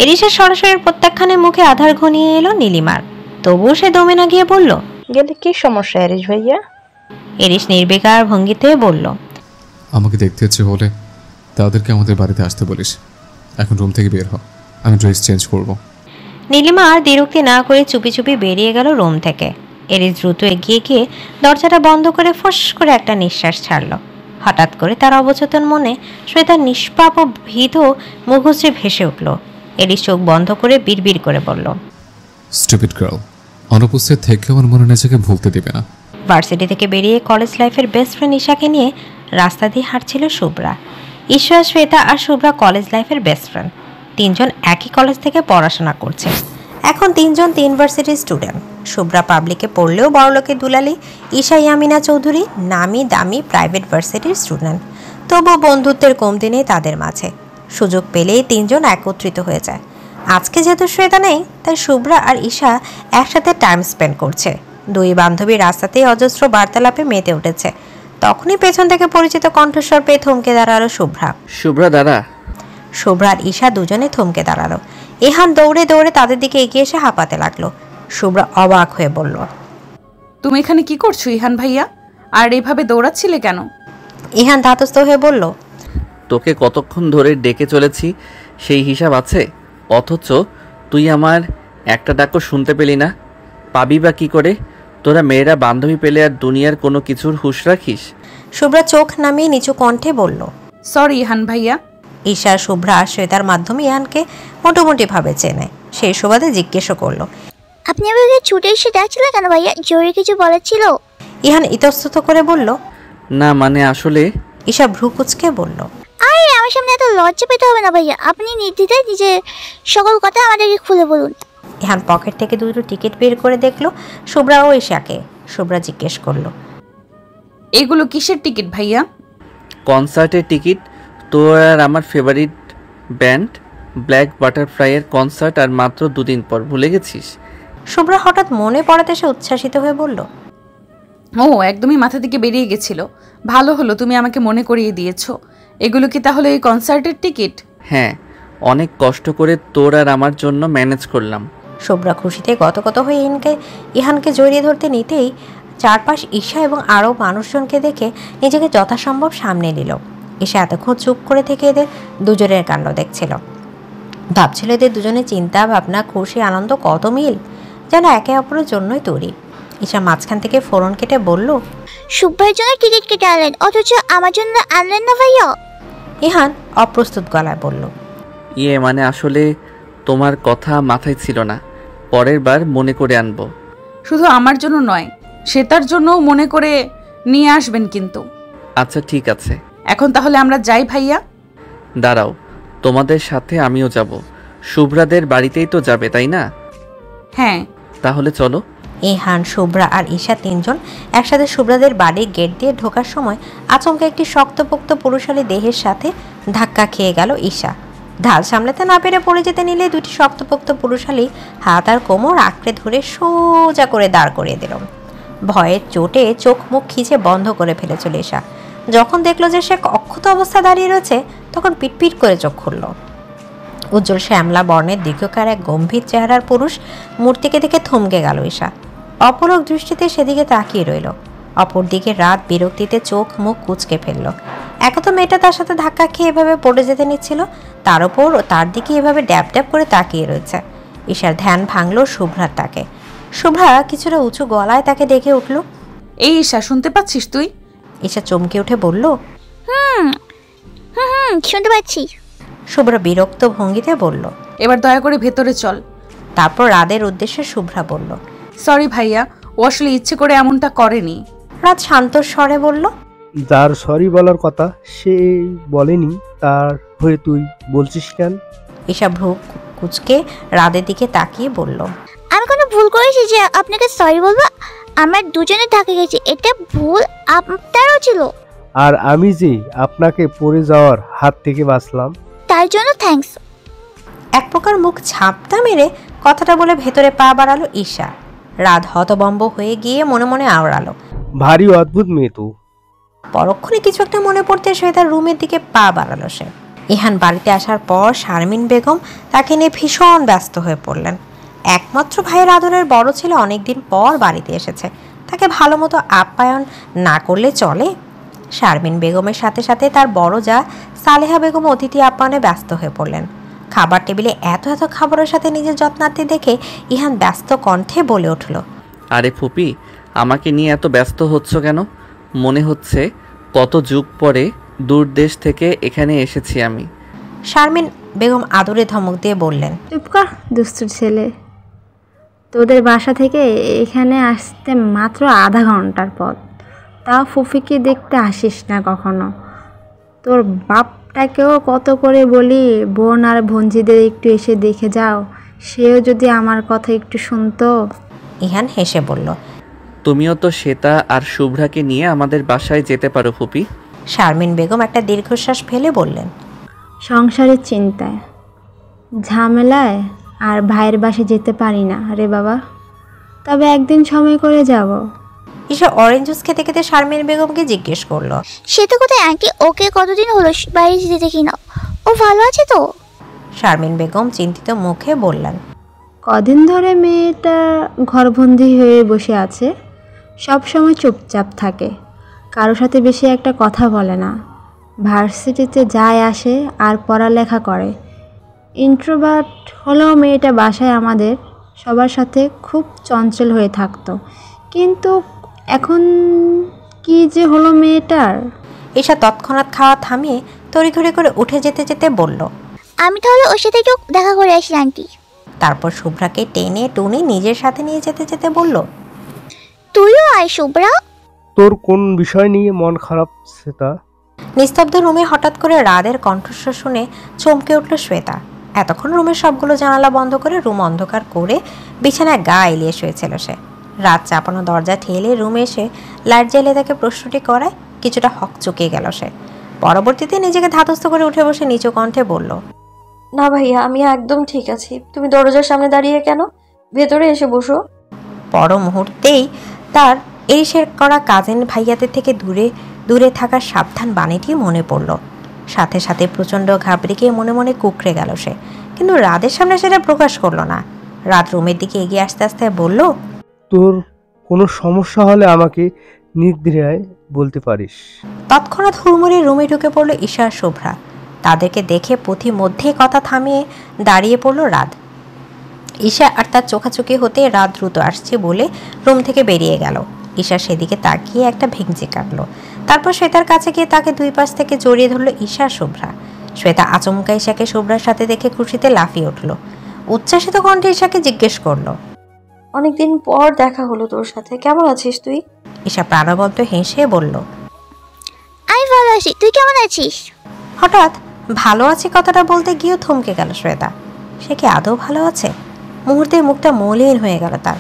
এরিসের সরাসরি প্রত্যাখ্যানের মুখে আধার ঘনিয়ে এলো নীলিমার। তবুও সে দমে না গিয়ে বলল, গেলে কি সমস্যা এরিস ভাইয়া? এরিস নির্বিকার ভঙ্গিতে বলল, আমাকে দেখতে ইচ্ছে হলে তাদেরকে আমাদের বাড়িতে আসতে বলিস। এখন রুম থেকে বের হ, আমি ড্রেস চেঞ্জ করব। নীলিমা আর দ্বিরুক্তি না করে চুপি চুপি বেরিয়ে গেল রুম থেকে। এরিস দ্রুত এগিয়ে গিয়ে দরজাটা বন্ধ করে ফস করে একটা নিঃশ্বাস ছাড়ল। হঠাৎ করে তার অবচেতন মনে শ্বেতার নিষ্পাপ ও ভীত মুখশ্রী ভেসে উঠল। এরিস চোখ বন্ধ করে বিড়বিড় করে বলল, স্টুপিড গার্ল, অনুপস্থিত থেকে আমার মনে নিজেকে ভুলতে দিবে না। ভার্সিটি থেকে বেরিয়ে কলেজ লাইফের বেস্ট ফ্রেন্ড ঈশাকে নিয়ে রাস্তা দিয়ে হাঁটছিল শুভ্রা। ঈশা, শ্বেতা আর শুভ্রা কলেজ লাইফের বেস্ট ফ্রেন্ড। তিনজন একই কলেজ থেকে পড়াশোনা করছে। এখন তিনজন তিন ভার্সিটির স্টুডেন্ট। শুভ্রা পাবলিকে পড়লেও বড়লোকের দুলালি। ঈশা ইয়ামিনা চৌধুরী নামি দামি প্রাইভেট ভার্সিটির স্টুডেন্ট। তবুও বন্ধুত্বের কমতি নেই তাদের মাঝে। সুযোগ পেলেই তিনজন একত্রিত হয়ে যায়। আজকে যেহেতু শ্বেতা নেই, তাই শুভ্রা আর ঈশা একসাথে টাইম স্পেন্ড করছে। দুই বান্ধবী রাস্তাতেই অজস্র বার্তালাপে মেতে উঠেছে। তখনই পেছন থেকে পরিচিত কণ্ঠস্বর পেয়ে থমকে দাঁড়ালো শুভ্রা। শুভ্রা দাঁড়া। শুভ্রা আর ঈশা দুজনে থমকে দাঁড়ালো। ইহান দৌড়ে দৌড়ে তাদের দিকে এগিয়ে এসে হাঁপাতে লাগলো। শুভ্রা অবাক হয়ে বলল, তুমি এখানে কি করছো ইহান ভাইয়া? আর এভাবে দৌড়াচ্ছিলে কেন? ইহান ধাতস্থ হয়ে বলল, তোকে কতক্ষণ ধরে ডেকে চলেছি সেই হিসাব আছে? অথচ তুই আমার একটা ডাকও শুনতে পেলি না। পাবি বা কি করে? তোরা মেয়েরা বান্ধবী পেলে আর দুনিয়ার কোনো কিছুর হুঁশ রাখিস? শুভ্রা চোখ নামিয়ে নিচু কণ্ঠে বলল, সরি ইহান ভাইয়া। ঈশা, শুভ্রা আর শ্বেতার মাধ্যমে ইহানকে মোটামুটি ভাবে চেনে। সেই সুবাদে জিজ্ঞেসও করলো, আপনি আমাকে ছুটে এসে ডাকছিলেন কেন ভাইয়া? জরুরি কিছু বলার ছিল? ইহান ইতস্তত করে বলল, না মানে আসলে। ঈশা ভ্রু কুঁচকে বলল, আরে আমার সামনে এত লজ্জা পেতে হবে না ভাইয়া। আপনি নির্দ্বিধায় নিজের সকল কথা আমাদেরকে খুলে বলুন। ইহান পকেট থেকে দুটো টিকিট বের করে দেখলো শুভ্রা ও ঈশাকে। শুভ্রা জিজ্ঞেস করলো, এগুলো কিসের টিকিট ভাইয়া? কনসার্টের টিকিট। তোর আর আমার ফেভারিট ব্যান্ড ব্ল্যাক বাটারফ্লাইয়ের কনসার্ট আর মাত্র দুদিন পর, ভুলে গেছিস? শুভ্রা হঠাৎ মনে পড়াতে সে উচ্ছ্বাসিত হয়ে বলল, ও একদমই মাথা থেকে বেরিয়ে গেছিল। ভালো হলো তুমি আমাকে মনে করিয়ে দিয়েছো। এগুলো কি তাহলে এই কনসার্টের টিকিট? হ্যাঁ, অনেক কষ্ট করে তোর আর আমার জন্য ম্যানেজ করলাম। শুভ্রা খুশিতে গতগত হয়ে ইহানকে জড়িয়ে ধরতে নিতেই চারপাশ ঈশা এবং আরও মানুষজনকে দেখে নিজেকে যথাসম্ভব সামনে নিল। ঈশা এতক্ষণ চুপ করে থেকে এদের দুজনের কাণ্ড দেখছিল। ভাবছিল এদের দুজনের চিন্তা ভাবনা, খুশি, আনন্দ কত মিল, যেন একে অপরের জন্যই তৈরি। ঈশা মাঝখান থেকে ফোরন কেটে বলল, শুভ্রার জন্য টিকিট কেটে আনলেন, অথচ আমার জন্য আনলেন না ভাইয়া? ইহান অপ্রস্তুত গলায় বলল, মানে আসলে তোমার কথা মাথায় ছিল না, পরের বার মনে করে আনবো। শুধু আমার জন্য নয়, শ্বেতার জন্যও মনে করে নিয়ে আসবেন কিন্তু। আচ্ছা ঠিক আছে। এখন তাহলে আমরা যাই ভাইয়া। দাঁড়াও, তোমাদের সাথে আমিও যাব। শুভ্রাদের বাড়িতেই তো যাবে তাই না? হ্যাঁ। তাহলে চলো। ইহান, শুভ্রা আর ঈশা তিনজন একসাথে শুভ্রাদের বাড়ির গেট দিয়ে ঢোকার সময় আচমকা একটি শক্তপোক্ত পুরুষালী দেহের সাথে ধাক্কা খেয়ে গেল ঈশা। ঢাল সামলাতে না পেরে পড়ে যেতে নিলে দুটি শক্তপোক্ত পুরুষালী হাত আর কোমর আঁকড়ে ধরে সোজা করে দাঁড় করিয়ে দিল। ভয়ের চোটে চোখ মুখ খিচে বন্ধ করে ফেলেছিল ঈশা। যখন দেখলো যে সে অক্ষত অবস্থা দাঁড়িয়ে রয়েছে, তখন পিটপিট করে চোখ খুলল। উজ্জ্বল শ্যামলা বর্ণের দীর্ঘকার এক গম্ভীর চেহারার পুরুষ মূর্তিকে দেখে থমকে গেল ঈশা। অপলক দৃষ্টিতে সেদিকে তাকিয়ে রইল। অপরদিকে রাত বিরক্তিতে চোখ মুখ কুঁচকে ফেলল। একে তো মেয়েটা তার সাথে ধাক্কা খেয়ে এভাবে পড়ে যেতে নিচ্ছিল, তার ওপর তার দিকে এভাবে ড্যাব ড্যাব করে তাকিয়ে রয়েছে। ঈশার ধ্যান ভাঙল শুভ্রার তাকে। শুভ্রা কিছুটা উঁচু গলায় তাকে ডেকে উঠল, এই ঈশা, শুনতে পাচ্ছিস তুই? ঈশা চমকে উঠে বলল, হুম হুম শুনতে পাচ্ছি। শুভ্রা বিরক্ত ভঙ্গিতে বলল, এবার দয়া করে ভেতরে চল। তারপর রাদের উদ্দেশ্যে শুভ্রা বলল, সরি ভাইয়া, ও আসলে ইচ্ছে করে এমনটা করেনি। রাত শান্ত স্বরে বলল, যার সরি বলার কথা সে বলেনি, তার হয়ে তুই বলছিস কেন? ঈশা ভ্রু কুচকে রাদের দিকে তাকিয়ে বলল, আমি কোনো ভুল করেছি যে আপনাকে সরি বলবো? আমার দুজনে ধাক্কা গেছে, এটা ভুল আপনারও ছিল। আর আমি যে আপনাকে পড়ে যাওয়ার হাত থেকে বাঁচলাম, তার জন্য থ্যাঙ্কস। এক প্রকার মুখ ঝাপটা মেরে কথাটা বলে ভেতরে পা বাড়ালো ঈশা। রাত হতবম্ব হয়ে গিয়ে মনে মনে আওড়ালো, ভারী অদ্ভুত মেয়ে তো। পরক্ষণে কিছু একটা মনে পড়তে শ্বেতার রুমের দিকে পা বাড়ালো সে। ইহান বাড়িতে আসার পর শারমিন বেগম তাকে নিয়ে ভীষণ ব্যস্ত হয়ে পড়লেন। একমাত্র ভাইয়ের আদরের বড় ছেলে অনেকদিন পর বাড়িতে এসেছে, তাকে ভালো মতো আপ্যায়ন না করলে চলে? শারমিন বেগমের সাথে সাথে তার বড় যা সালেহা বেগম অতিথি আপ্যায়নে ব্যস্ত হয়ে পড়লেন। খাবার টেবিলে এত এত খাবারের সাথে নিজের যত্নার্থী দেখে ইহান ব্যস্ত কণ্ঠে বলে উঠল, আরে ফুপি, আমাকে নিয়ে এত ব্যস্ত হচ্ছ কেন? মনে হচ্ছে কত যুগ পরে দূর দেশ থেকে এখানে এসেছি আমি। শারমিন বেগম আদরে ধমক দিয়ে বললেন, চুপ কর দুষ্টুর ছেলে, তোদের বাসা থেকে এখানে আসতে মাত্র আধা ঘন্টার পথ, তাও ফুফিকে দেখতে আসিস না কখনো। তোর বাপটাকেও কত করে বলি বোন আর ভঞ্জিদের একটু এসে দেখে যাও, সেও যদি আমার কথা একটু শুনতো। ইহান হেসে বলল, তুমিও তো শ্বেতা আর শুভ্রাকে নিয়ে আমাদের বাসায় যেতে পারো ফুপি। শারমিন বেগম একটা দীর্ঘশ্বাস ফেলে বললেন, সংসারের চিন্তায় ঝামেলায় আর ভাইয়ের বাসে যেতে পারি না রে বাবা, তবে একদিন সময় করে যাব। ঈশা অরেঞ্জ জুস খেতে খেতে শারমিন বেগমকে জিজ্ঞেস করলো, সে তো কোথায় আন্টি? ওকে কতদিন হলো বাইরে যেতে দেখি না, ও ভালো আছে তো? শারমিন বেগম চিন্তিত মুখে বললেন, কদিন ধরে মেয়েটা ঘরবন্দি হয়ে বসে আছে, সব সময় চুপচাপ থাকে, কারোর সাথে বেশি একটা কথা বলে না, ভার্সিটিতে যায় আসে আর পড়ালেখা করে। ইন্ট্রোভার্ট হলেও মেয়েটা বাসায় আমাদের সবার সাথে খুব চঞ্চল হয়ে থাকতো, কিন্তু এখন কি যে হলো মেয়েটার। ঈশা তৎক্ষণাৎ খাওয়া থামিয়ে তড়িঘড়ি করে উঠে যেতে যেতে বলল, আমি তাহলে ওর সাথে একটু দেখা করে আসি আন্টি। তারপর শুভ্রাকে টেনে টুনে নিজের সাথে নিয়ে যেতে যেতে বলল, তুইও আয় শুভ্রা। তোর কোন বিষয় নিয়ে মন খারাপ শ্বেতা? নিস্তব্ধ রুমে হঠাৎ করে রাদের কণ্ঠস্বর শুনে চমকে উঠল শ্বেতা। এতক্ষণ রুমের সবগুলো জানালা বন্ধ করে রুম অন্ধকার করে বিছানায় গা এলিয়ে শুয়েছিল সে। রাত চাপানো দরজা ঠেলে রুমে এসে লাইট জ্বালিয়ে তাকে প্রশ্নটি করায় কিছুটা হকচকিয়ে গেল সে। পরবর্তীতে নিজেকে ধাতস্থ করে উঠে বসে নিচু কণ্ঠে বলল, না ভাইয়া, আমি একদম ঠিক আছি। তুমি দরজার সামনে দাঁড়িয়ে কেন? ভেতরে এসে বসো। পর মুহূর্তেই তার এরিসের করা কাজিন ভাইয়াদের থেকে দূরে দূরে থাকার সাবধান বাণীটি মনে পড়ল। সাথে সাথে প্রচণ্ড ঘাবড়ে গিয়ে মনে মনে কুকড়ে গেল সে, কিন্তু রাদের সামনে সেটা প্রকাশ করলো না। রাত রুমের দিকে এগিয়ে আস্তে আস্তে বলল, তোর কোনো সমস্যা হলে আমাকে নির্দ্বিধায় বলতে পারিস। তৎক্ষণাৎ হুড়মুড়িয়ে রুমে ঢুকে পড়ল ঈশা আর শুভ্রা। তাদেরকে দেখে পথি মধ্যে কথা থামিয়ে দাঁড়িয়ে পড়ল রাত। ঈশা আর তার চোখাচোখি হতে রাত দ্রুত আসছে বলে রুম থেকে বেরিয়ে গেল। ঈশা সেদিকে তাকিয়ে একটা ভেঙচি কাটলো। তারপর শ্বেতার কাছে গিয়ে তাকে দুই পাশ থেকে জড়িয়ে ধরল ঈশা আর শুভ্রা। শ্বেতা আচমকা ঈশাকে শুভ্রার সাথে দেখে খুশিতে লাফিয়ে উঠল। উচ্ছ্বাসিত কণ্ঠে ঈশাকে জিজ্ঞেস করলো, অনেকদিন পর দেখা হলো তোর সাথে, কেমন আছিস তুই? ঈশা প্রাণবন্ত হেসে বলল, আমি ভালো আছি, তুই কেমন আছিস? হঠাৎ ভালো আছি কথাটা বলতে গিয়েও থমকে গেল শ্বেতা। সে কি আদৌ ভালো আছে? মুহূর্তে মুখটা মলিন হয়ে গেল তার।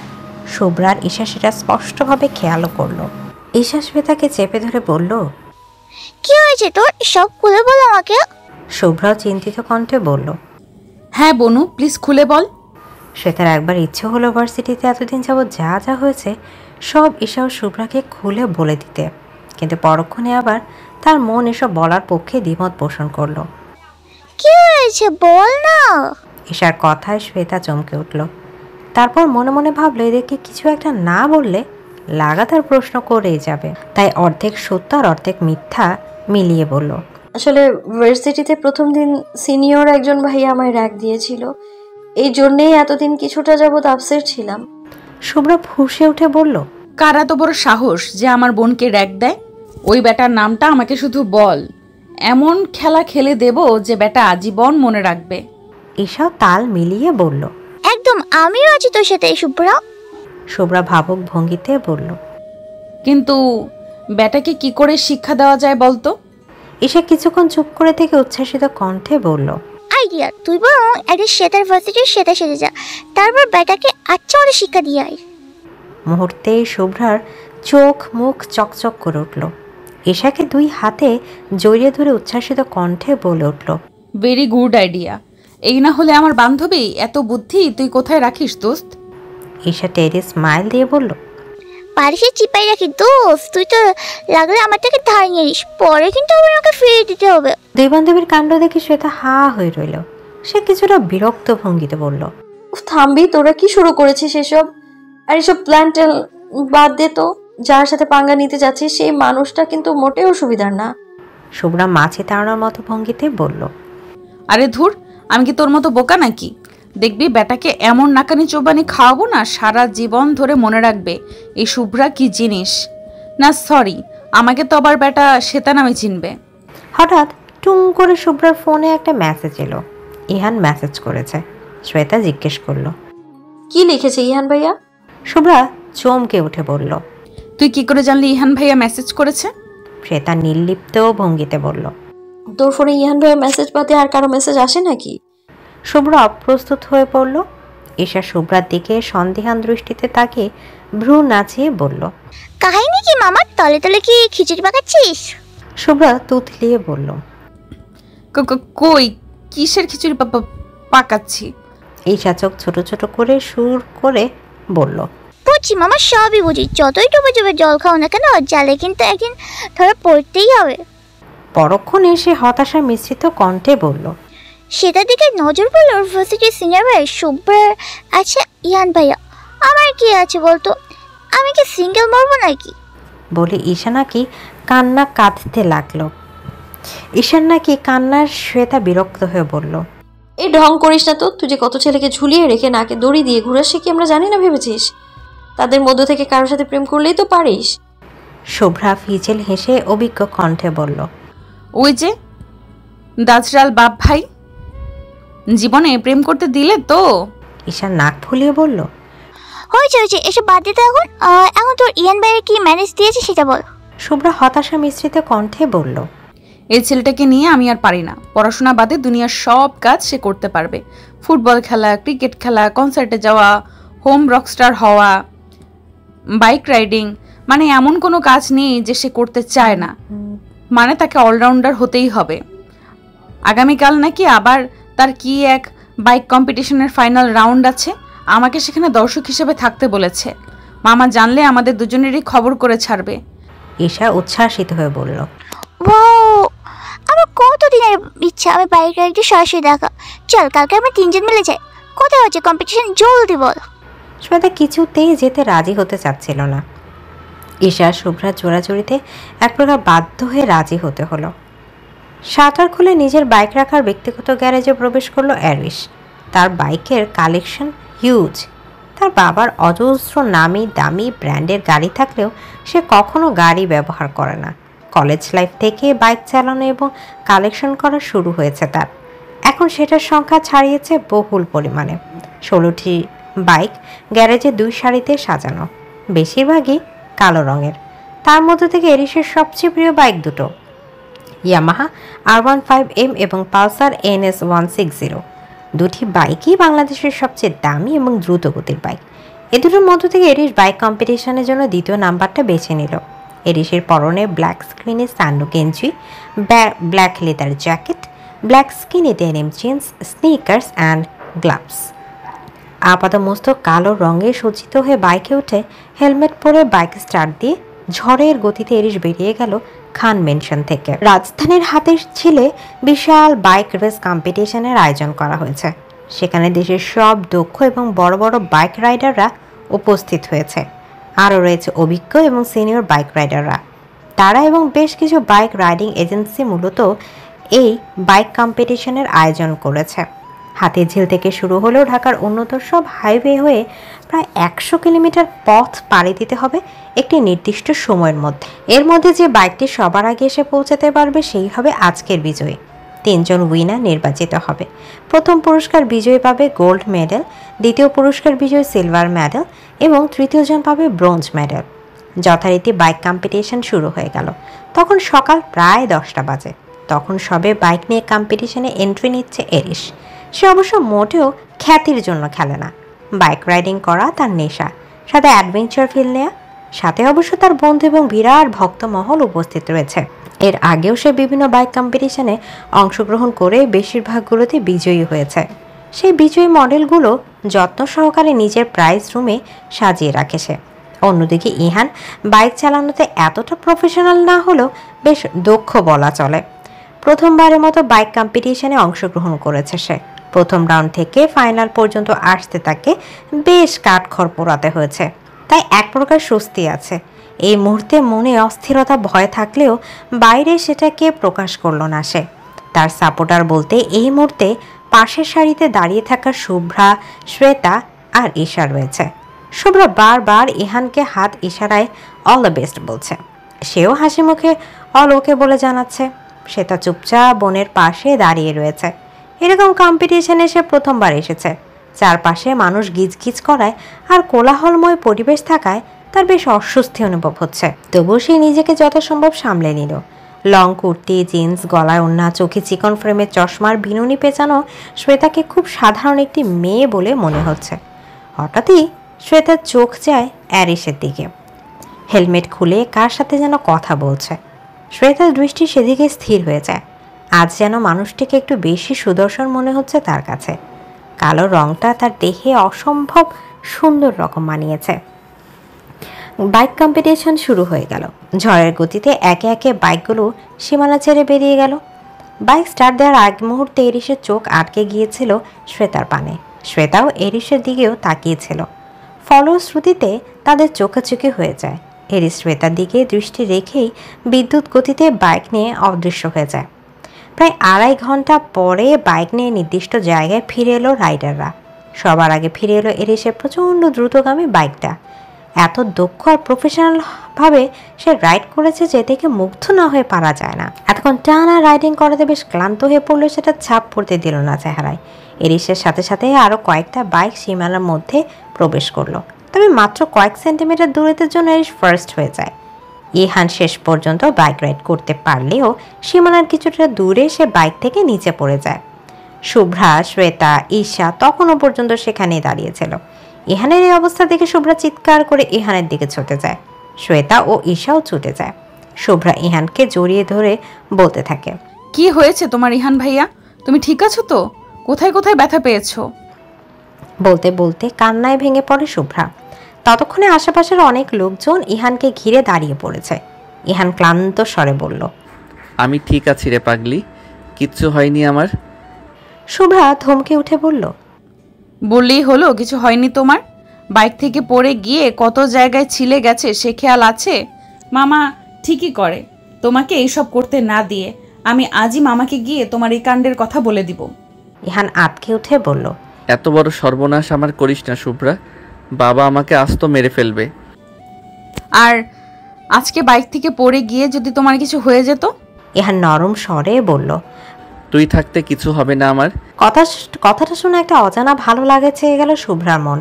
শুভ্রার ঈশা সেটা স্পষ্টভাবে খেয়ালও করলো। ঈশা শ্বেতাকে চেপে ধরে বলল, কি হয়েছে তোর? সব খুলে বল আমাকে। শুভ্রাও চিন্তিত কণ্ঠে বলল, হ্যাঁ বনু, প্লিজ খুলে বল। শ্বেতার একবার ইচ্ছে হলো ভার্সিটিতে এতদিন যাবৎ যা যা হয়েছে সব ঈশা ও শুভ্রাকে খুলে বলে দিতে, কিন্তু পরক্ষণে আবার তার মন এসব বলার পক্ষে দ্বিমত পোষণ করলো। কি হয়েছে বল না। ঈশার কথায় শ্বেতা চমকে উঠল। তারপর মনে মনে ভাবলো এদেরকে কিছু একটা না বললে লাগাতার প্রশ্ন করেই যাবে, তাই অর্ধেক সত্য আর অর্ধেক মিথ্যা মিলিয়ে বলল, আসলে ভার্সিটিতে প্রথম দিন সিনিয়র একজন ভাইয়া আমায় র্যাক দিয়েছিল, এই জন্যেই এতদিন কিছুটা যাবৎ আপসেট ছিলাম। শুভ্রা ফুঁসে উঠে বলল, কারা তো বড় সাহস যে আমার বোনকে র্যাক দেয়? ওই বেটার নামটা আমাকে শুধু বল, এমন খেলা খেলে দেব যে বেটা আজীবন মনে রাখবে। ঈশাও তাল মিলিয়ে বলল, একদম, আমিও আছি তোর সাথে শুভ্রা। শুভ্রা ভাবুক ভঙ্গিতে বলল, কিন্তু বেটাকে কি করে শিক্ষা দেওয়া যায় বলতো? ঈশা কিছুক্ষণ চুপ করে থেকে উচ্ছ্বাসিত কণ্ঠে বলল, আইডিয়া, তুই বরং একটা শ্বেতার ভার্সিটির শ্বেতা সেজে যা, তারপর বেটাকে আচ্ছা করে শিক্ষা দিয়ে আয়। মুহূর্তেই শুভ্রার চোখ মুখ চকচক করে উঠল। ঈশাকে দুই হাতে জড়িয়ে ধরে উচ্ছ্বাসিত কণ্ঠে বলে উঠল, ভেরি গুড আইডিয়া। এই না হলে আমার বান্ধবী, এত বুদ্ধি তুই কোথায় রাখিস দোস্ত? ঈশা টেরি স্মাইল দিয়ে বলল, পারিসে চিপাই রাখি দোস্ত, তুই তো লাগলে আমার থেকে ধার নিয়ে নিস, পরে কিন্তু আবার আমাকে ফিরিয়ে দিতে হবে। দুই বান্ধবীর কাণ্ড দেখে শ্বেতা হা হয়ে রইল। সে কিছুটা বিরক্ত ভঙ্গিতে বলল, থামবি, তোরা কি শুরু করেছিস এসব? আর এসব প্ল্যান বাদ দে তো। যার সাথে পাঙ্গা নিতে যাচ্ছিস সেই মানুষটা কিন্তু মোটেও সুবিধার না। শুভ্রা মাছি তাড়ানোর মতো ভঙ্গিতে বলল, আরে ধুর, আমি কি তোর মতো বোকা নাকি? দেখবি বেটাকে এমন নাকানি চোবানি খাওয়াবো না, সারা জীবন ধরে মনে রাখবে এই শুভ্রা কি জিনিস। না সরি, আমাকে তো আবার বেটা শ্বেতা নামে চিনবে। হঠাৎ টুং করে শুভ্রার ফোনে একটা মেসেজ এলো। ইহান মেসেজ করেছে। শ্বেতা জিজ্ঞেস করলো, কি লিখেছে ইহান ভাইয়া? শুভ্রা চমকে উঠে বলল, তুই কি করে জানলি ইহান ভাইয়া মেসেজ করেছে? শ্বেতা নির্লিপ্ত ভঙ্গিতে বলল, তোর ফোনে ইহান ভাইয়ের মেসেজ বাদে আর কারো মেসেজ আসে নাকি? শুভ্রা অপ্রস্তুত হয়ে পড়ল। ঈশা শুভ্রার দিকে সন্দেহান দৃষ্টিতে তাকিয়ে ভ্রু নাচিয়ে বলল, কাহিনী কি মামা? তলে তলে কি খিচুড়ি পাকাচ্ছিস? শুভ্রা তুতলিয়ে বলল, কই, কিসের খিচুড়ি পাকাচ্ছি? ঈশা চোখ ছোট ছোট করে সুর করে বলল, বুঝছি মামা, সবই বুঝি। যতই ডুবে ডুবে জল খাও না কেন, জালে কিন্তু একদিন ধরে পড়তেই হবে। পরক্ষণে সে হতাশা মিশ্রিত কণ্ঠে বলল, সেটার দিকে নজর পড়ল ইউনিভার্সিটির সিনিয়র ভাই শুভ্রার। আচ্ছা ইহান ভাইয়া, আমার কি আছে বলতো? আমি কি সিঙ্গেল মরবো নাকি? বলে ঈশা নাকি কান্না কাঁদতে লাগলো। ঈশার নাকি কান্নার শ্বেতা বিরক্ত হয়ে বলল, এই ঢং করিস না তো। তুই যে কত ছেলেকে ঝুলিয়ে রেখে নাকে দড়ি দিয়ে ঘুরাস, সে কি আমরা জানি না ভেবেছিস? তাদের মধ্য থেকে কারোর সাথে প্রেম করলেই তো পারিস। শুভ্রা ফিচেল হেসে অভিজ্ঞ কণ্ঠে বলল, ওই যে দাজরাল বাপ ভাই, জীবনে প্রেম করতে দিলে তো? ঈশা নাক ফুলিয়ে বলল, হয়েছে হয়েছে, এসব বাদ দিতে। এখন তোর ইহান ভাইয়ের কি ম্যানেজ দিয়েছে সেটা বল। শুভ্রা হতাশা মিশ্রিত কণ্ঠে বলল, এই ছেলেটাকে নিয়ে আমি আর পারি না। পড়াশোনা বাদে দুনিয়ার সব কাজ সে করতে পারবে। ফুটবল খেলা, ক্রিকেট খেলা, কনসার্টে যাওয়া, হোম রকস্টার হওয়া, বাইক রাইডিং, মানে এমন কোনো কাজ নেই যে সে করতে চায় না। মানে তাকে অলরাউন্ডার হতেই হবে। আগামীকাল নাকি আবার তার কি এক বাইক কম্পিটিশনের ফাইনাল রাউন্ড আছে। আমাকে সেখানে দর্শক হিসেবে থাকতে বলেছে। মামা জানলে আমাদের দুজনেরই খবর করে ছাড়বে। ঈশা উচ্ছ্বাসিত হয়ে বলল, আমার কতদিনের ইচ্ছা আমি বাইক রাইডে সরাসরি দেখা। চল কালকে আমরা তিনজন মিলে যাই। কোথায় হচ্ছে কম্পিটিশন, জলদি বল। শ্বেতা কিছুতেই যেতে রাজি হতে চাচ্ছিল না। ঈশা শুভ্রা জোড়াজুড়িতে এক প্রকার বাধ্য হয়ে রাজি হতে হলো। শাটার খুলে নিজের বাইক রাখার ব্যক্তিগত গ্যারেজে প্রবেশ করলো অ্যারিস। তার বাইকের কালেকশন হিউজ। তার বাবার অজস্র নামি দামি ব্র্যান্ডের গাড়ি থাকলেও সে কখনো গাড়ি ব্যবহার করে না। কলেজ লাইফ থেকে বাইক চালানো এবং কালেকশন করা শুরু হয়েছে তার। এখন সেটার সংখ্যা ছাড়িয়েছে বহুল পরিমাণে। 16টি বাইক গ্যারেজে 2 সারিতে সাজানো, বেশিরভাগই কালো রঙের। তার মধ্যে থেকে এরিসের সবচেয়ে প্রিয় বাইক দুটো, ইয়ামাহা R15M এবং পালসার NS 160। দুটি বাইকই বাংলাদেশের সবচেয়ে দামি এবং দ্রুতগতির বাইক। এ দুটোর মধ্য থেকে এরিস বাইক কম্পিটিশনের জন্য দ্বিতীয় নাম্বারটা বেছে নিল। এরিসের পরনে ব্ল্যাক স্ক্রিনে সান্ডো গেঞ্জি, black leather jacket, black skinny denim jeans, sneakers and gloves. আপাতমস্তক কালো রঙে সজ্জিত হয়ে বাইকে উঠে হেলমেট পরে বাইক স্টার্ট দিয়ে ঝড়ের গতিতে এরিস বেরিয়ে গেল খান মেনশন থেকে। রাজধানীর হাতের ছিলে বিশাল বাইক রেস কম্পিটিশনের আয়োজন করা হয়েছে। সেখানে দেশের সব দক্ষ এবং বড় বড় বাইক রাইডাররা উপস্থিত হয়েছে। আরও রয়েছে অভিজ্ঞ এবং সিনিয়র বাইক রাইডাররা। তারা এবং বেশ কিছু বাইক রাইডিং এজেন্সি মূলত এই বাইক কম্পিটিশনের আয়োজন করেছে। হাতিঝিল থেকে শুরু হলেও ঢাকার উন্নত সব হাইওয়ে হয়ে প্রায় 100 কিলোমিটার পথ পাড়ি দিতে হবে একটি নির্দিষ্ট সময়ের মধ্যে। এর মধ্যে যে বাইকটি সবার আগে এসে পৌঁছাতে পারবে সেই হবে আজকের বিজয়ী। 3 জন উইনার নির্বাচিত হবে। প্রথম পুরস্কার বিজয়ী পাবে গোল্ড মেডেল, দ্বিতীয় পুরস্কার বিজয়ী সিলভার মেডেল এবং তৃতীয় জন পাবে ব্রোঞ্জ মেডেল। যথারীতি বাইক কম্পিটিশন শুরু হয়ে গেল। তখন সকাল প্রায় 10টা বাজে। তখন সবে বাইক নিয়ে কম্পিটিশনে এন্ট্রি নিচ্ছে এরিস। সে অবশ্য মোটেও খ্যাতির জন্য খেলে না। বাইক রাইডিং করা তার নেশা, সাথে অ্যাডভেঞ্চার ফিল নেয়া, সাথে অবশ্য তার বন্ধু এবং বিরাট ভক্তমহল উপস্থিত রয়েছে। এর আগেও সে বিভিন্ন বাইক কম্পিটিশনে অংশগ্রহণ করে বেশিরভাগগুলোতে বিজয়ী হয়েছে। সেই বিজয়ী মডেলগুলো যত্ন সহকারে নিজের প্রাইজ রুমে সাজিয়ে রাখে সে। অন্যদিকে ইহান বাইক চালানোতে এতটা প্রফেশনাল না হলেও বেশ দক্ষ বলা চলে। প্রথমবারের মতো বাইক কম্পিটিশনে অংশগ্রহণ করেছে সে। প্রথম রাউন্ড থেকে ফাইনাল পর্যন্ত আসতে তাকে বেশ কাঠখড় পোড়াতে হয়েছে, তাই এক প্রকার স্বস্তি আছে। এই মুহূর্তে মনে অস্থিরতা ভয় থাকলেও বাইরে সেটাকে প্রকাশ করলো না সে। তার সাপোর্টার বলতে এই মুহূর্তে পাশের সারিতে দাঁড়িয়ে থাকা শুভ্রা, শ্বেতা আর ঈশা রয়েছে। শুভ্রা বারবার ইহানকে হাত ইশারায় অল দ্য বেস্ট বলছে, সেও হাসি মুখে অল ওকে বলে জানাচ্ছে। শ্বেতা চুপচাপ বোনের পাশে দাঁড়িয়ে রয়েছে। এরকম কম্পিটিশনে সে প্রথমবার এসেছে। চারপাশে মানুষ গিজগিজ করায় আর কোলাহলময় পরিবেশ থাকায় তার বেশ অস্বস্তি অনুভব হচ্ছে। তবুও সে নিজেকে যথাসম্ভব সামলে নিল। লং কুর্তি, জিন্স, গলায় ওড়না, চোখে চিকন ফ্রেমের চশমার বিনুনি পেঁচানো শ্বেতাকে খুব সাধারণ একটি মেয়ে বলে মনে হচ্ছে। হঠাৎই শ্বেতার চোখ যায় অ্যারিসের দিকে। হেলমেট খুলে কার সাথে যেন কথা বলছে। শ্বেতার দৃষ্টি সেদিকে স্থির হয়ে যায়। আজ যেন মানুষটিকে একটু বেশি সুদর্শন মনে হচ্ছে তার কাছে। কালো রংটা তার দেহে অসম্ভব সুন্দর রকম মানিয়েছে। বাইক কম্পিটিশন শুরু হয়ে গেল। ঝড়ের গতিতে একে একে বাইকগুলো সীমানা ছেড়ে বেরিয়ে গেল। বাইক স্টার্ট দেওয়ার আগ মুহূর্তে এরিসের চোখ আটকে গিয়েছিল শ্বেতার পানে। শ্বেতাও এরিসের দিকেও তাকিয়েছিল। ফলশ্রুতিতে তাদের চোখাচোখি হয়ে যায়। এরিস শ্বেতার দিকে দৃষ্টি রেখেই বিদ্যুৎ গতিতে বাইক নিয়ে অদৃশ্য হয়ে যায়। প্রায় 2.5 ঘন্টা পরে বাইক নিয়ে নির্দিষ্ট জায়গায় ফিরে এলো রাইডাররা। সবার আগে ফিরে এলো এরিসের প্রচণ্ড দ্রুতগামী বাইকটা। এত দক্ষ আর প্রফেশনালভাবে সে রাইড করেছে যে দেখে মুগ্ধ না হয়ে পারা যায় না। এতক্ষণ টানা রাইডিং করাতে বেশ ক্লান্ত হয়ে পড়লো, সেটা ছাপ পড়তে দিল না চেহারায়। এরিসের সাথে সাথে আরও কয়েকটা বাইক সীমানার মধ্যে প্রবেশ করলো। তবে মাত্র কয়েক সেন্টিমিটার দূরত্বের জন্য এরিস ফার্স্ট হয়ে যায়। ইহান শেষ পর্যন্ত বাইক রাইড করতে পারলেও সীমানার কিছুটা দূরে সে বাইক থেকে নিচে পড়ে যায়। শুভ্রা, শ্বেতা, ঈশা তখনও পর্যন্ত সেখানেই দাঁড়িয়েছিল। ইহানের এই অবস্থা দেখে শুভ্রা চিৎকার করে ইহানের দিকে ছুটে যায়। শ্বেতা ও ঈশাও ছুটে যায়। শুভ্রা ইহানকে জড়িয়ে ধরে বলতে থাকে, কি হয়েছে তোমার ইহান ভাইয়া? তুমি ঠিক আছো তো? কোথায় কোথায় ব্যথা পেয়েছো? বলতে বলতে কান্নায় ভেঙে পড়ে শুভ্রা। ততক্ষণে আশেপাশের অনেক লোকজন ইহানকে ঘিরে দাঁড়িয়ে পড়েছে। ইহান ক্লান্ত স্বরে বলল, আমি ঠিক আছি রে পাগলি, কিচ্ছু হয়নি আমার। শুভ্রা ধমকে উঠে বলল, বললেই হলো কিছু হয়নি তোমার? বাইক থেকে পড়ে গিয়ে কত জায়গায় ছিলে গেছে সে খেয়াল আছে? মামা ঠিকই করে তোমাকে এইসব করতে না দিয়ে। আমি আজই মামাকে গিয়ে তোমার এই কাণ্ডের কথা বলে দিব। ইহান আতকে উঠে বলল, এত বড় সর্বনাশ আমার করিস না শুভ্রা, বাবা আমাকে আস্ত মেরে ফেলবে। আর আজকে বাইক থেকে পড়ে গিয়ে যদি তোমার কিছু হয়ে যেত? ইহান নরম স্বরে বলল, তুই থাকতে কিছু হবে না আমার। কথাটা শুনে একটা অজানা ভালো লাগে চেয়ে গেল শুভ্রার মন।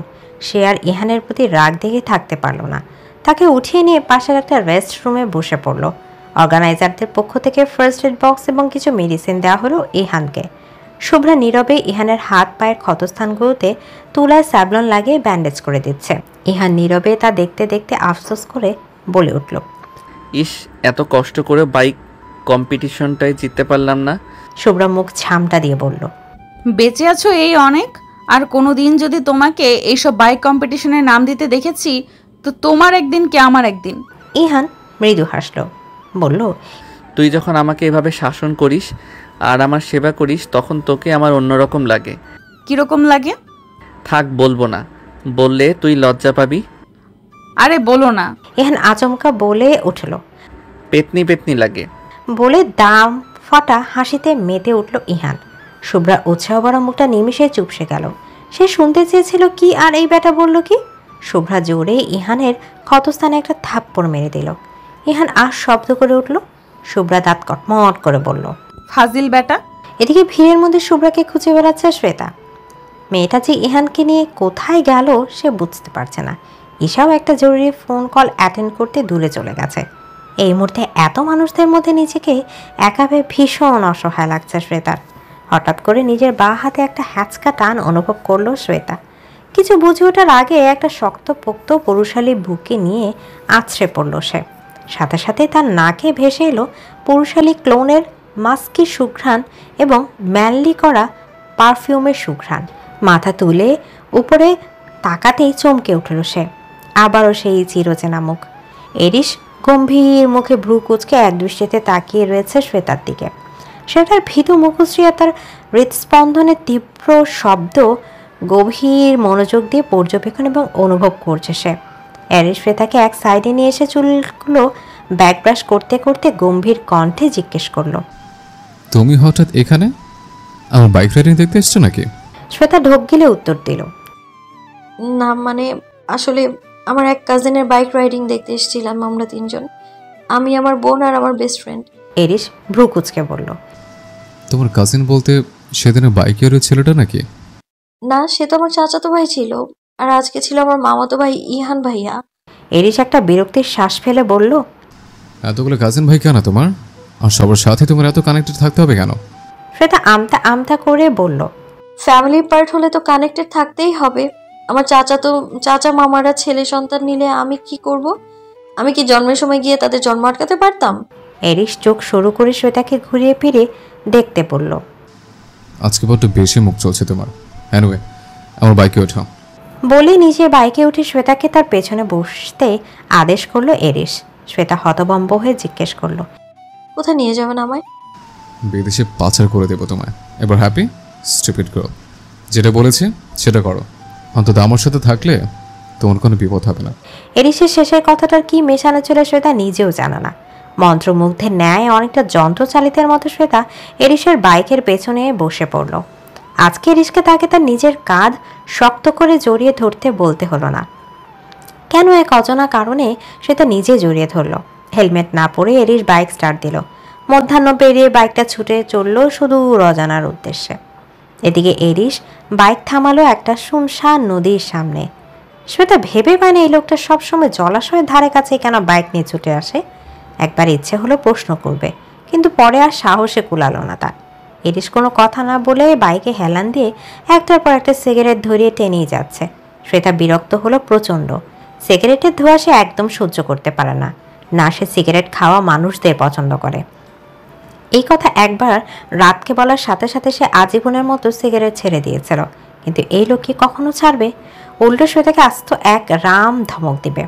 সে আর ইহানের প্রতি রাগ দেখে থাকতে পারল না। তাকে উঠিয়ে নিয়ে পাশের একটা রেস্ট রুমে বসে পড়ল। অর্গানাইজারদের পক্ষ থেকে ফার্স্ট এড বক্স এবং কিছু মেডিসিন দেওয়া হলো ইহানকে। শুভ্রা নীরবে ইহানের হাত পায়ের ক্ষতস্থানগুলোতে তুলায় স্যাবলন লাগিয়ে ব্যান্ডেজ করে দিচ্ছে। ইহান নীরবে তা দেখতে দেখতে আফসোস করে বলে উঠল, ইস, এত কষ্ট করে বাইক কম্পিটিশনটাই জিততে পারলাম না। শুভ্রা মুখ ছামটা দিয়ে বলল, বেঁচে আছো এই অনেক। আর কোনো দিন যদি তোমাকে এইসব বাইক কম্পিটিশনের নাম দিতে দেখেছি তো তোমার একদিন কে আমার একদিন। ইহান মৃদু হাসল, বলল, তুই যখন আমাকে এভাবে শাসন করিস আর আমার সেবা করিস তখন তোকে আমার অন্যরকম লাগে। কিরকম লাগে? থাক, বলবো না, বললে তুই লজ্জা পাবি। আরে বলো না। ইহান আচমকা বলে উঠল, পেতনি পেতনি লাগে। বলে দাম ফাটা হাসিতে মেতে উঠল ইহান। শুভ্রা উৎসাহ ভরা মুখটা নিমিষে চুপসে গেল। সে শুনতে চেয়েছিল কি আর এই বেটা বলল কি। শুভ্রা জোরে ইহানের ক্ষতস্থানে একটা থাপ্পড় মেরে দিল। ইহান আর শব্দ করে উঠল। শুভ্রা দাঁত কটমট করে বলল, ফাজিল বেটা। এদিকে ভিড়ের মধ্যে শুভ্রাকে খুঁজে বেড়াচ্ছে শ্বেতা। মেয়েটা যে ইহানকে নিয়ে কোথায় গেল সে বুঝতে পারছে না। ঈশাও একটা জরুরি ফোন কল অ্যাটেন্ড করতে দূরে চলে গেছে। এই মুহূর্তে এত মানুষদের মধ্যে নিজেকে একা পেয়ে ভীষণ অসহায় লাগছে শ্বেতার। হঠাৎ করে নিজের বাঁ হাতে একটা হ্যাঁচকা টান অনুভব করলো শ্বেতা। কিছু বুঝে ওঠার আগে একটা শক্তপোক্ত পুরুষালী বুকে নিয়ে আছড়ে পড়ল সে। সাথে সাথে তার নাকে ভেসে এলো পুরুষালী ক্লোনের মাস্কি সুঘ্রাণ এবং ম্যানলি করা পারফিউমের সুঘ্রাণ। মাথা তুলে উপরে তাকাতেই চমকে উঠল সে। আবারও সেই চিরচেনা মুখ। এরিস গম্ভীর মুখে ভ্রু কুঁচকে এক দৃষ্টিতে তাকিয়ে রয়েছে শ্বেতার দিকে। শ্বেতার ভীতু মুখশ্রী আর তার হৃদস্পন্দনের তীব্র শব্দ গভীর মনোযোগ দিয়ে পর্যবেক্ষণ এবং অনুভব করছে সে। এরিস শ্বেতাকে এক সাইডে নিয়ে এসে চুলগুলো ব্যাকব্রাশ করতে করতে গম্ভীর কণ্ঠে জিজ্ঞেস করলো, তুমি হঠাৎ এখানে? আমার বাইক রাইডিং দেখতে এসছো নাকি? শ্বেতা ঢোক গিলে উত্তর দিল, না মানে আসলে আমার এক কাজিনের বাইক রাইডিং দেখতে এসেছিলাম আমরা তিনজন, আমি, আমার বোন আর আমার বেস্ট ফ্রেন্ড। এরিস ভ্রু কুচকে বলল, তোমার কাজিন বলতে সেদিনের বাইকের ওই ছেলেটা নাকি? না, সে তো আমার চাচাতো ভাই ছিল, আর আজকে ছিল আমার মামাতো ভাই ইহান ভাইয়া। এরিস একটা বিরক্তির শ্বাস ফেলে বলল, এতগুলো কাজিন ভাই কেন তোমার? আর সবার সাথে তোমার এত কানেক্টেড থাকতে হবে কেন? শ্বেতা আমতা আমতা করে বলল, ফ্যামিলি পার্ট হলে তো কানেক্টেড থাকতেই হবে। আমার চাচা মামারা ছেলে সন্তান নিলে আমি কি করব? আমি কি জন্মের সময় গিয়ে তাদের জন্ম আটকাতে পারতাম? এরিস চোখ শুরু করে শ্বেতাকে ঘুরিয়ে ফিরে দেখতে বলল, আজকে বড্ড বেশি মুখ চলছে তোমার। এনিওয়ে, আমার বাইকে ওঠো। বলে নিজে বাইকে উঠে শ্বেতাকে তার পেছনে বসতে আদেশ করলো এরিস। শ্বেতা হতভম্ব হয়ে জিজ্ঞেস করলো, কোথায় নিয়ে যাবেন আমায়? বিদেশে পাচার করে দেবো তোমায়। এবার হ্যাপি? স্টুপিড গার্ল, যেটা বলেছি সেটা করো। অন্তত আমার সাথে থাকলে তোমার কোনো বিপদ হবে না। এরিসের শেষের কথাটার কি মেশানো ছিল শ্বেতা নিজেও জানা না। মন্ত্রমুগ্ধের ন্যায় অনেকটা যন্ত্রচালিতের মতো শ্বেতা এরিসের বাইকের পেছনে বসে পড়ল। আজকে এরিসকে তাকে তার নিজের কাঁধ শক্ত করে জড়িয়ে ধরতে বলতে হলো না। কেন এক অজানা কারণে শ্বেতা নিজে জড়িয়ে ধরল। হেলমেট না পরে এরিস বাইক স্টার্ট দিল। মধ্যাহ্ন পেরিয়ে বাইকটা ছুটে চলল সুদূর অজানার উদ্দেশ্যে। এদিকে এরিস বাইক থামালো একটা শুনশান নদীর সামনে। শ্বেতা ভেবে পায়নি এই লোকটা সবসময় জলাশয়ের ধারে কাছে কেন বাইক নিয়ে ছুটে আসে। একবার ইচ্ছে হলো প্রশ্ন করবে, কিন্তু পরে আর সাহসে কুলালো না তার। এরিস কোনো কথা না বলে বাইকে হেলান দিয়ে একটার পর একটা সিগারেট ধরিয়ে টেনেই যাচ্ছে। শ্বেতা বিরক্ত হলো প্রচণ্ড। সিগারেটের ধোঁয়া সে একদম সহ্য করতে পারে না, না সে সিগারেট খাওয়া মানুষদের পছন্দ করে। এই কথা একবার রাতকে বলার সাথে সাথে সে আজীবনের মতো সিগারেট ছেড়ে দিয়েছিল, কিন্তু এই লোক কি কখনো ছাড়বে? উল্টো শ্বেতাকে আস্ত এক রাম ধমক দিবে।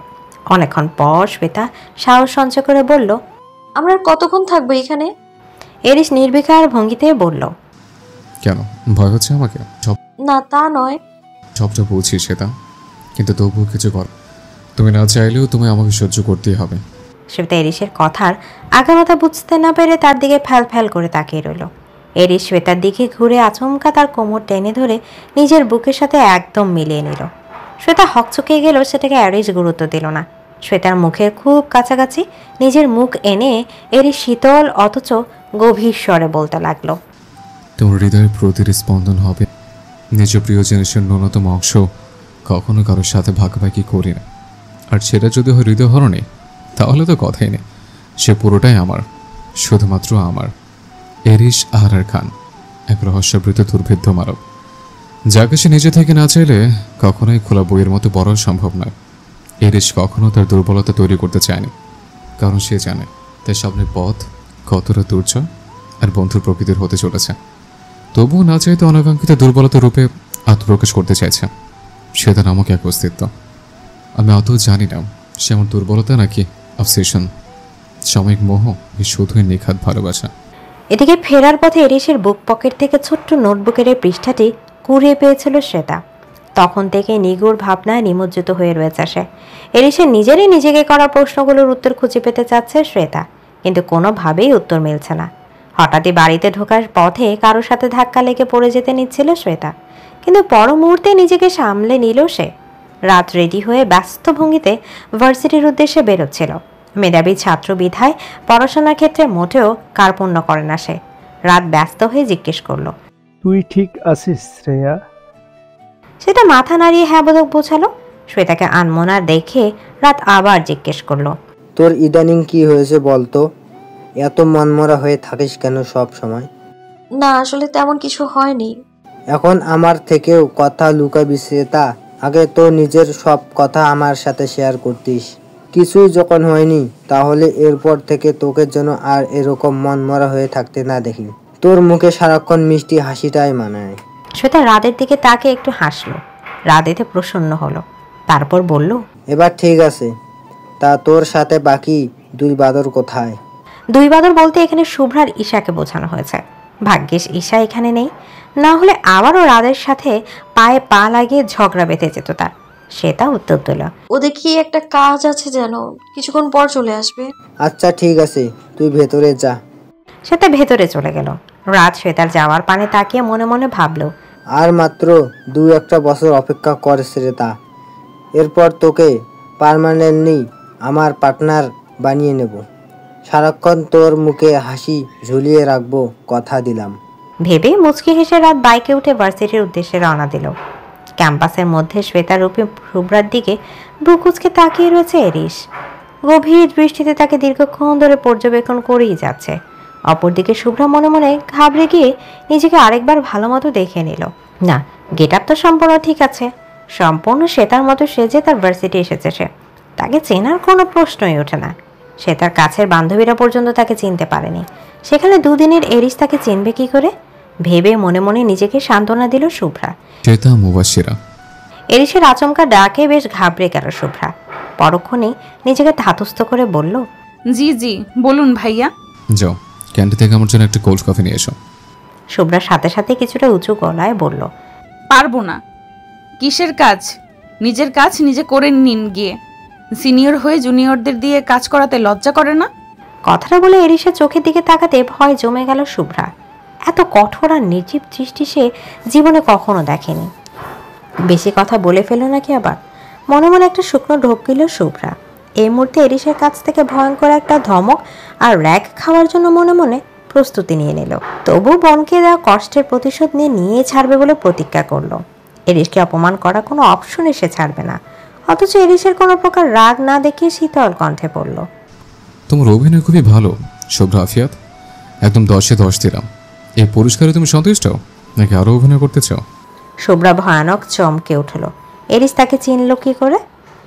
অনেকক্ষণ পর শ্বেতা সাহস সঞ্চয় করে বলল, আমরা কতক্ষণ থাকবো এখানে? এরিস নির্বিকার ভঙ্গিতে বলল, কেন ভয় হচ্ছে আমাকে? না তা নয়, সবটা বলছি শ্বেতা, কিন্তু তবুও কিছু কর। তুমি না চাইলেও তুমি আমাকে সহ্য করতেই হবে। শ্বেতা এরিসের কথার আগামাথা বুঝতে না পেরে তার দিকে ফ্যাল ফ্যাল করে তাকিয়ে রইল। এরিস শ্বেতার দিকে ঘুরে আচমকা তার কোমর টেনে ধরে নিজের বুকের সাথে একদম মিলিয়ে নিল। শ্বেতা হকচকে গেল, সেটাকে এরিস গুরুত্ব দিল না। শ্বেতার মুখের খুব কাছাকাছি নিজের মুখ এনে এরিস শীতল অথচ গভীর স্বরে বলতে লাগলো, তোমার হৃদয়ের প্রতির স্পন্দন হবে। নিজ প্রিয় জিনিসের ন্যূনতম অংশ কখনো কারোর সাথে ভাগাভাগি করি না, আর সেটা যদি হয় হৃদয়হরণে, তাহলে তো কথাই নেই, সে পুরোটাই আমার, শুধুমাত্র আমার। এরিস আহরার খান, এক রহস্যাবৃত দুর্ভেদ্য মানব, যাকে সে নিজে থেকে না চাইলে কখনোই খোলা বইয়ের মতো পড়া সম্ভব নয়। এরিস কখনো তার দুর্বলতা তৈরি করতে চায়নি, কারণ সে জানে তার সামনের পথ কতটা দুর্জয় আর বন্ধুর প্রকৃতির হতে চলেছে। তবুও না চাইতে অনাকাঙ্ক্ষিত দুর্বলতা রূপে আত্মপ্রকাশ করতে চাইছে। সে তার নামক এক অস্তিত্ব। আমি অত জানি না সে আমার দুর্বলতা নাকি অবসেশন, সাময়িক মোহ, শুধুই নিখাত ভালোবাসা। এদিকে ফেরার পথে এরিসের বুক পকেট থেকে ছোট্ট নোটবুকের এই পৃষ্ঠাটি কুড়িয়ে পেয়েছিল শ্বেতা। তখন থেকে নিগুড় ভাবনায় নিমজ্জিত হয়ে রয়েছে সে। এরিসের নিজেরই নিজেকে করা প্রশ্নগুলোর উত্তর খুঁজে পেতে চাচ্ছে শ্বেতা, কিন্তু কোনোভাবেই উত্তর মিলছে না। হঠাৎই বাড়িতে ঢোকার পথে কারোর সাথে ধাক্কা লেগে পড়ে যেতে নিচ্ছিল শ্বেতা, কিন্তু পর মুহূর্তে নিজেকে সামলে নিল সে। রাত রেডি হয়ে ব্যস্ত ভঙ্গিতে ভার্সিটির উদ্দেশ্যে বেরোচ্ছিল। মেধাবী ছাত্র বিধায় পড়াশোনার ক্ষেত্রে মোটেও কার্পণ্য করে না সে। রাত ব্যস্ত হয়ে জিজ্ঞেস করলো, তুই ঠিক আছিস শ্রেয়া? সেটা মাথা নাড়িয়ে হ্যাঁ বোধক বোঝালো। শ্বেতাকে আনমনা দেখে রাত আবার জিজ্ঞেস করলো, তোর ইদানিং কি হয়েছে বলতো? এত মনমরা হয়ে থাকিস কেন সব সময়? না আসলে তেমন কিছু হয়নি। এখন আমার থেকেও কথা লুকাবি শ্রেতা? আগে তো নিজের সব কথা আমার সাথে শেয়ার করতিস। কিছুই যখন হয়নি, তাহলে এরপর থেকে তোকে যেন আর এরকম মনমরা হয়ে থাকতে না দেখি। তোর মুখে সারাক্ষণ মিষ্টি হাসিটাই মানায়। শ্বেতা রাতের দিকে তাকে একটু হাসলো। রাত এতে প্রসন্ন হলো, তারপর বলল, এবার ঠিক আছে। তা তোর সাথে বাকি দুই বাদর কোথায়? দুই বাদর বলতে এখানে শুভ্রার ঈশাকে বোঝানো হয়েছে। ভাগ্যিস ঈশা এখানে নেই, না হলে আবারও রাদের সাথে পায়ে পা লাগিয়ে ঝগড়া বেঁধে যেত তার। শ্বেতা উত্তর দিল, ওদের কি একটা কাজ আছে যেন, কিছুক্ষণ পর চলে আসবে। আচ্ছা ঠিক আছে, তুই ভেতরে যা। শ্বেতা ভেতরে চলে গেল। রাত শ্বেতার যাওয়ার পানে তাকিয়ে মনে মনে ভাবল, আর মাত্র 2-1 বছর অপেক্ষা কর শ্রেতা, এরপর তোকে পার্মানেন্টলি আমার পার্টনার বানিয়ে নেব। সারাক্ষণ তোর মুখে হাসি ঝুলিয়ে রাখবো, কথা দিলাম। ভেবে মুচকি হেসে রাত বাইকে উঠে ভার্সিটির উদ্দেশ্যে রওনা দিল। ক্যাম্পাসের মধ্যে শ্বেতারূপী শুভ্রার দিকে বুকুচকে তাকিয়ে রয়েছে এরিস। গভীর দৃষ্টিতে তাকে দীর্ঘক্ষণ ধরে পর্যবেক্ষণ করেই যাচ্ছে। অপরদিকে শুভ্রা মনে মনে ঘাবড়ে গিয়ে নিজেকে আরেকবার ভালো মতো দেখে নিল। না, গেট আপ তো সম্পূর্ণ ঠিক আছে, সম্পূর্ণ শ্বেতার মতো সেজে তার ভার্সিটি এসেছে সে। তাকে চেনার কোনো প্রশ্নই ওঠে না। সে তার কাছের বান্ধবীরা পর্যন্ত তাকে চিনতে পারেনি, সেখানে দুদিনের এরিস তাকে চিনবে কি করে? ভেবে মনে মনে নিজেকে সান্ত্বনা দিল শুভ্রা। শ্বেতা মুবাশিরা। এরিসের আচমকা ডাকে বেশ ঘাবড়ে গেল শুভ্রা। পরক্ষণেই নিজেকে ধাতস্থ করে বলল, জি জি বলুন ভাইয়া। যাও, ক্যান্টিন থেকে আমার জন্য একটা কোল্ড কফি নিয়ে এসো। শুভ্রার সাথে সাথে কিছুটা উঁচু গলায় বলল, পারবো না। কিসের কাজ? নিজের কাজ নিজে করে নিন গিয়ে। সিনিয়র হয়ে জুনিয়রদের দিয়ে কাজ করাতে লজ্জা করে না? কথাটা বলে এরিসের চোখের দিকে তাকাতে ভয় জমে গেল শুভ্রা। এত কঠোর আর নির্জীব দৃষ্টি সে জীবনে কখনো দেখেনি। বেশি কথা বলে ফেল নাকি আবার? মনে মনে একটা শুকনো ঢোক গেল শুভ্রা। এই মুহূর্তে এরিসের কাছ থেকে ভয়ঙ্কর একটা ধমক আর র্যাগ খাওয়ার জন্য মনে মনে প্রস্তুতি নিয়ে নিল। তবু বোনকে দেওয়া কষ্টের প্রতিশোধ নিয়ে ছাড়বে বলে প্রতিজ্ঞা করলো। এরিসকে অপমান করা কোনো অপশনে সে ছাড়বে না। অথচ এরিসের কোনো প্রকার রাগ না দেখিয়ে শীতল কণ্ঠে পড়ল, তোমার অভিনয় খুবই ভালো শুভ্রা আফিয়াত, একদম 10-এ 10 দিলাম। এই পুরস্কারে তুমি সন্তুষ্ট নাকি আরো অভিনয় করতে চাও? শুভ্রা ভয়ানক চমকে উঠল। এরিস তাকে চিনল কি করে?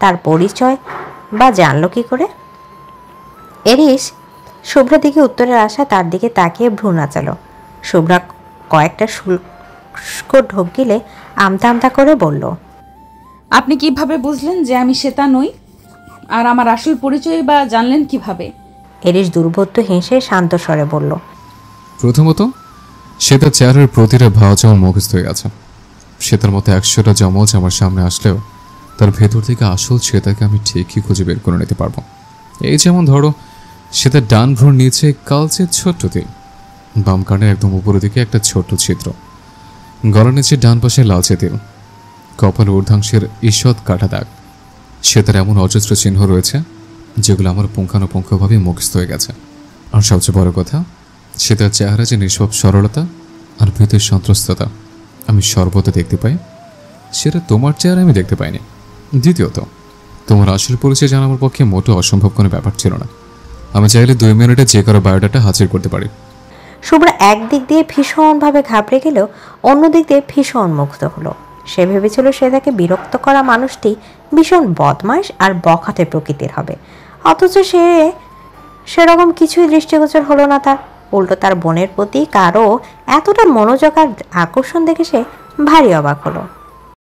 তার পরিচয় বা জানল কি করে? এরিস শুভ্রার দিকে উত্তরের আশা তার দিকে তাকিয়ে ভ্রু নাচালো। শুভ্রা কয়েকটা শুষ্ক ঢোক গিলে আমতা আমতা করে বলল, আপনি কিভাবে বুঝলেন যে আমি শ্বেতা নই? আর আমার আসল পরিচয় বা জানলেন কিভাবে? এরিস দুর্বোধ্য হেসে শান্ত স্বরে বলল, প্রথমত সে তার চেহারার প্রতিটা ভাব যেমন মুখস্থ হয়ে গেছে। সে তার মতো 100টা জমজ আমার সামনে আসলেও তার ভেতর থেকে আসল শ্বেতাকে আমি ঠিকই খুঁজে বের করে নিতে পারবো। এই যেমন ধরো, সে তার ডান ভ্রুর নিচে কালচে ছোট্ট তিল, বাম কানের একদম উপরের দিকে একটা ছোট্ট ছিদ্র, গলার নিচে ডান পাশে লালচে তিল, কপাল ঊর্ধ্বাংশের ঈষৎ কাটা দাগ। সে তার এমন অজস্র চিহ্ন রয়েছে যেগুলো আমার পুঙ্খানুপুঙ্খভাবে মুখস্থ হয়ে গেছে। আর সবচেয়ে বড় কথা, সে তার চেহারা যে নিষ্পাপ সরলতা আর ভীতির সন্ত্রস্ততা আমি সর্বদা দেখতে পাই, সেটা তোমার চেহারা আমি দেখতে পাইনি। দ্বিতীয়ত, তোমার আসল পরিচয় জানা আমার পক্ষে মোটেও অসম্ভব কোনো ব্যাপার ছিল না। আমি চাইলে 2 মিনিটে যে কারো বায়োডাটা হাজির করতে পারি। শুভ্রা একদিক দিয়ে ভীষণভাবে ঘাবড়ে গেলেও অন্য দিক দিয়ে ভীষণ মুগ্ধ হলো। সে ভেবেছিল সে তাকে বিরক্ত করা মানুষটি ভীষণ বদমাইশ আর বখাটে প্রকৃতির হবে, অথচ সেরকম কিছুই দৃষ্টিগোচর হলো না তার। উল্টো তার বোনের প্রতি কারো এতটা মনোযোগ আর আকর্ষণ দেখে সে ভারী অবাক হলো।